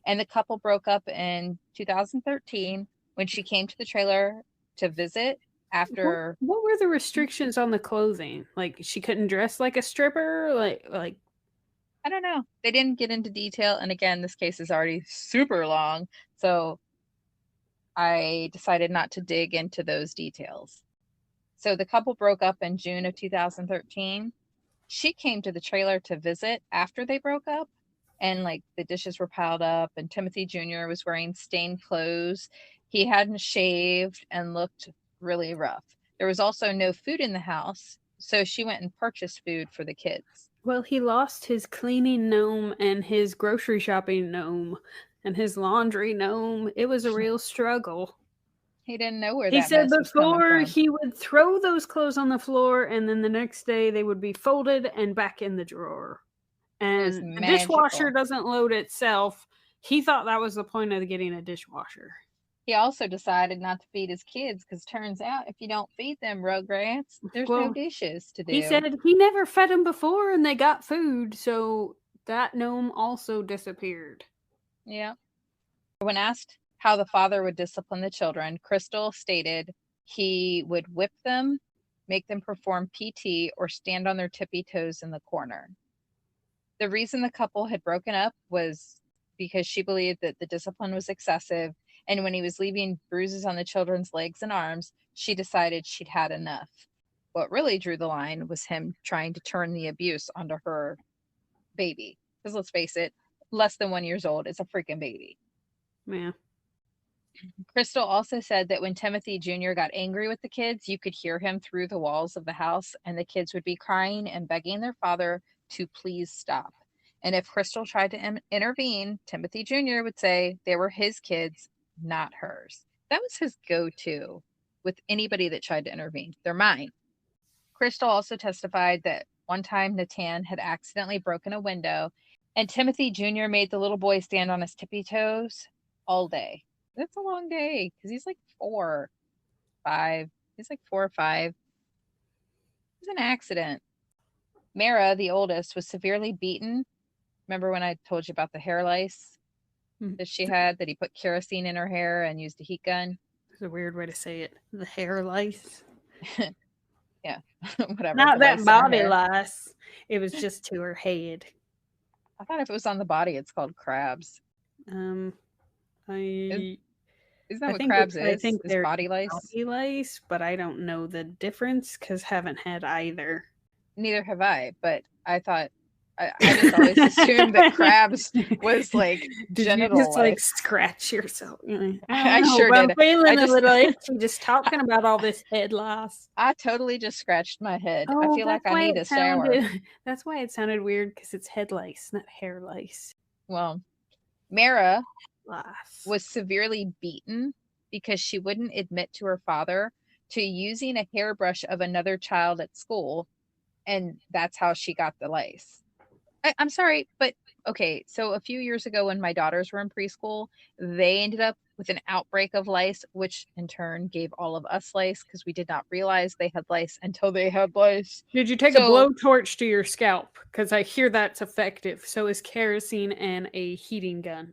And the couple broke up in 2013 when she came to the trailer to visit after.
What were the restrictions on the clothing? Like she couldn't dress like a stripper? Like
I don't know. They didn't get into detail. And again, this case is already super long. So I decided not to dig into those details. So the couple broke up in June of 2013. She came to the trailer to visit after they broke up, and like the dishes were piled up, and Timothy Jr. was wearing stained clothes. He hadn't shaved and looked really rough. There was also no food in the house, so she went and purchased food for the kids.
well, he lost his cleaning gnome and his grocery shopping gnome and his laundry gnome. It was a real struggle.
He didn't know where
He
that
said
mess was coming
before
from.
he would throw those clothes on the floor and then the next day they would be folded and back in the drawer.
was
And the
magical.
dishwasher doesn't load itself. He thought that was the point of getting a dishwasher.
He also decided not to feed his kids because turns out if you don't feed them, Rugrats, there's no
Well,
dishes to do.
he said he never fed them before and they got food, so that gnome also disappeared.
Yeah. When asked how the father would discipline the children, Crystal stated he would whip them, make them perform PT, or stand on their tippy toes in the corner. The reason the couple had broken up was because she believed that the discipline was excessive, and when he was leaving bruises on the children's legs and arms, she decided she'd had enough. What really drew the line was him trying to turn the abuse onto her baby. Because let's face it, less than 1 year old is a freaking baby.
Yeah.
Crystal also said that when Timothy Jr. got angry with the kids, you could hear him through the walls of the house, and the kids would be crying and begging their father to please stop. And if Crystal tried to intervene, Timothy Jr. would say they were his kids, not hers. That was his go-to with anybody that tried to intervene. They're mine. Crystal also testified that one time Nahtahn had accidentally broken a window, and Timothy Jr. made the little boy stand on his tippy toes all day. That's a long day because he's like 4, 5. He's like 4 or 5. It was an accident. Mera, the oldest, was severely beaten. Remember when I told you about the hair lice that she had, that he put kerosene in her hair and used a heat gun?
It's a weird way to say it. The hair lice.
Yeah, whatever.
Not that body lice. It was just to her head.
I thought if it was on the body, it's called crabs.
Isn't that
what crabs is?
I think
is
they're
body lice?
Body lice, but I don't know the difference because haven't had either.
Neither have I, but I thought I just always assumed that crabs was like genital.
Did you just like scratch yourself?
I sure did.
I'm feeling a little itchy just talking about all this head loss.
I totally just scratched my head.
Oh,
I feel like I need a shower.
That's why it sounded weird because it's head lice, not hair lice.
Well, Mera was severely beaten because she wouldn't admit to her father to using a hairbrush of another child at school, and that's how she got the lice. I'm sorry, but okay, so a few years ago when my daughters were in preschool, they ended up with an outbreak of lice, which in turn gave all of us lice because we did not realize they had lice until they had lice.
Did you take a blowtorch to your scalp? Because I hear that's effective. So is kerosene and a heating gun.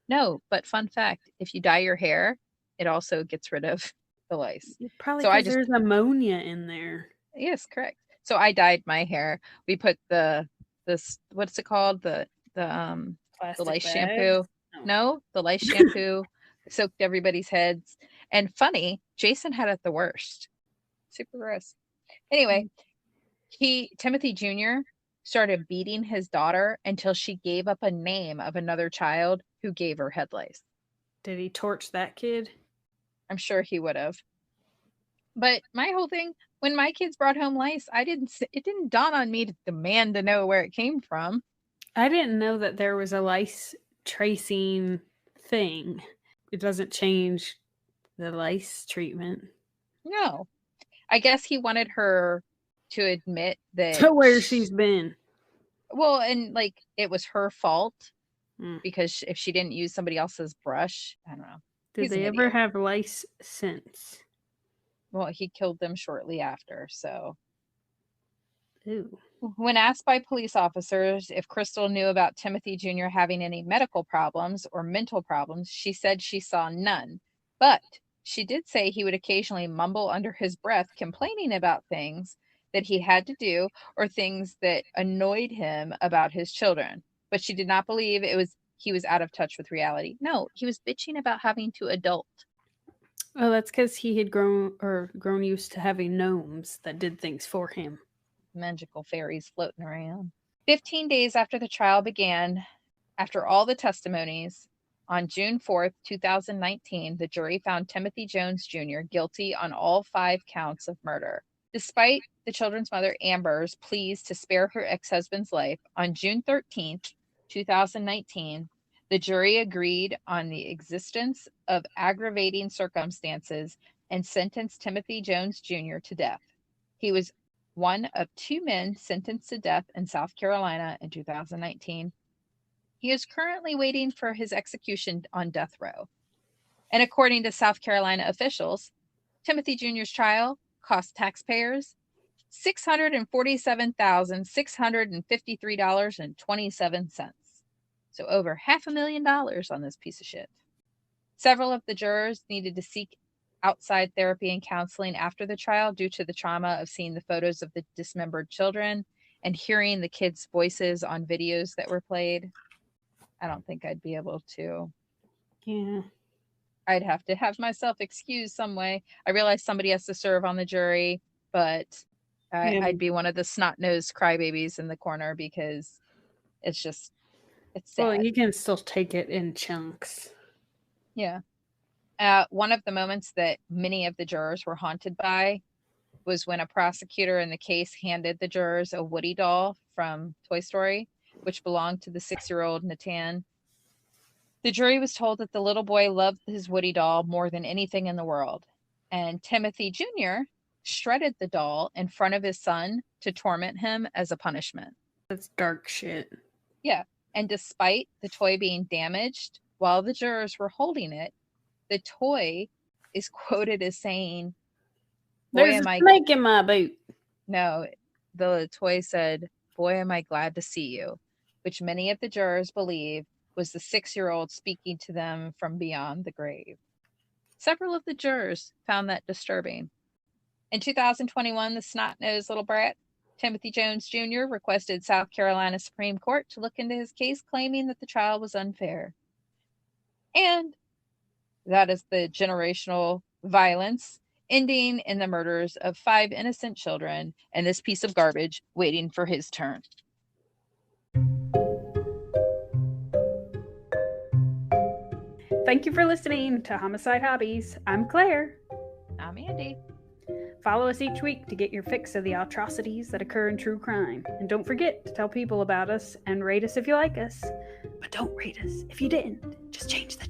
No, but fun fact, if you dye your hair, it also gets rid of the lice.
Probably because there's ammonia in there.
Yes, correct. So I dyed my hair. We put this what's it called? The lice shampoo. No, the lice shampoo soaked everybody's heads. And funny, Jason had it the worst. Super gross. Anyway, Timothy Jr. started beating his daughter until she gave up a name of another child who gave her head lice.
Did he torch that kid?
I'm sure he would have. But my whole thing, when my kids brought home lice, it didn't dawn on me to demand to know where it came from.
I didn't know that there was a lice tracing thing. It doesn't change The lice treatment.
No. I guess he wanted her to admit that
To where she's been.
well, and like it was her fault
Mm.
because if she didn't use somebody else's brush, I don't know.
Did
He's an
they ever
idiot.
have lice since?
Well, he killed them shortly after, so.
Ooh.
When asked by police officers if Crystal knew about Timothy Jr. having any medical problems or mental problems, she said she saw none. But she did say he would occasionally mumble under his breath, complaining about things that he had to do or things that annoyed him about his children. But she did not believe he was out of touch with reality. No, he was bitching about having to adult.
Oh, that's because he had grown used to having gnomes that did things for him.
Magical fairies floating around. 15 days after the trial began, after all the testimonies, on June 4th, 2019, the jury found Timothy Jones Jr. guilty on all 5 counts of murder. Despite the children's mother Amber's pleas to spare her ex-husband's life, on June 13th, 2019, the jury agreed on the existence of aggravating circumstances and sentenced Timothy Jones Jr. to death. He was one of 2 men sentenced to death in South Carolina in 2019. He is currently waiting for his execution on death row. And according to South Carolina officials, Timothy Jr.'s trial cost taxpayers $647,653.27. So over $500,000 on this piece of shit. Several of the jurors needed to seek outside therapy and counseling after the trial due to the trauma of seeing the photos of the dismembered children and hearing the kids' voices on videos that were played. I don't think I'd be able to.
Yeah.
I'd have to have myself excused some way. I realize somebody has to serve on the jury, but I'd be one of the snot-nosed crybabies in the corner because it's sad.
Well, you can still take it in chunks.
Yeah. One of the moments that many of the jurors were haunted by was when a prosecutor in the case handed the jurors a Woody doll from Toy Story, which belonged to the 6-year-old Nahtahn. The jury was told that the little boy loved his Woody doll more than anything in the world. And Timothy Jr. shredded the doll in front of his son to torment him as a punishment.
That's dark shit.
Yeah. And despite the toy being damaged while the jurors were holding it, the toy is quoted as saying,
"There's a snake in my boot."
No, the toy said, "Boy, am I glad to see you," which many of the jurors believe was the 6-year-old speaking to them from beyond the grave. Several of the jurors found that disturbing. In 2021, the snot-nosed little brat, Timothy Jones Jr., requested South Carolina Supreme Court to look into his case, claiming that the trial was unfair. And that is the generational violence ending in the murders of 5 innocent children and this piece of garbage waiting for his turn.
Thank you for listening to Homicide Hobbies. I'm Claire.
I'm Andi.
Follow us each week to get your fix of the atrocities that occur in true crime. And don't forget to tell people about us and rate us if you like us. But don't rate us if you didn't. Just change that.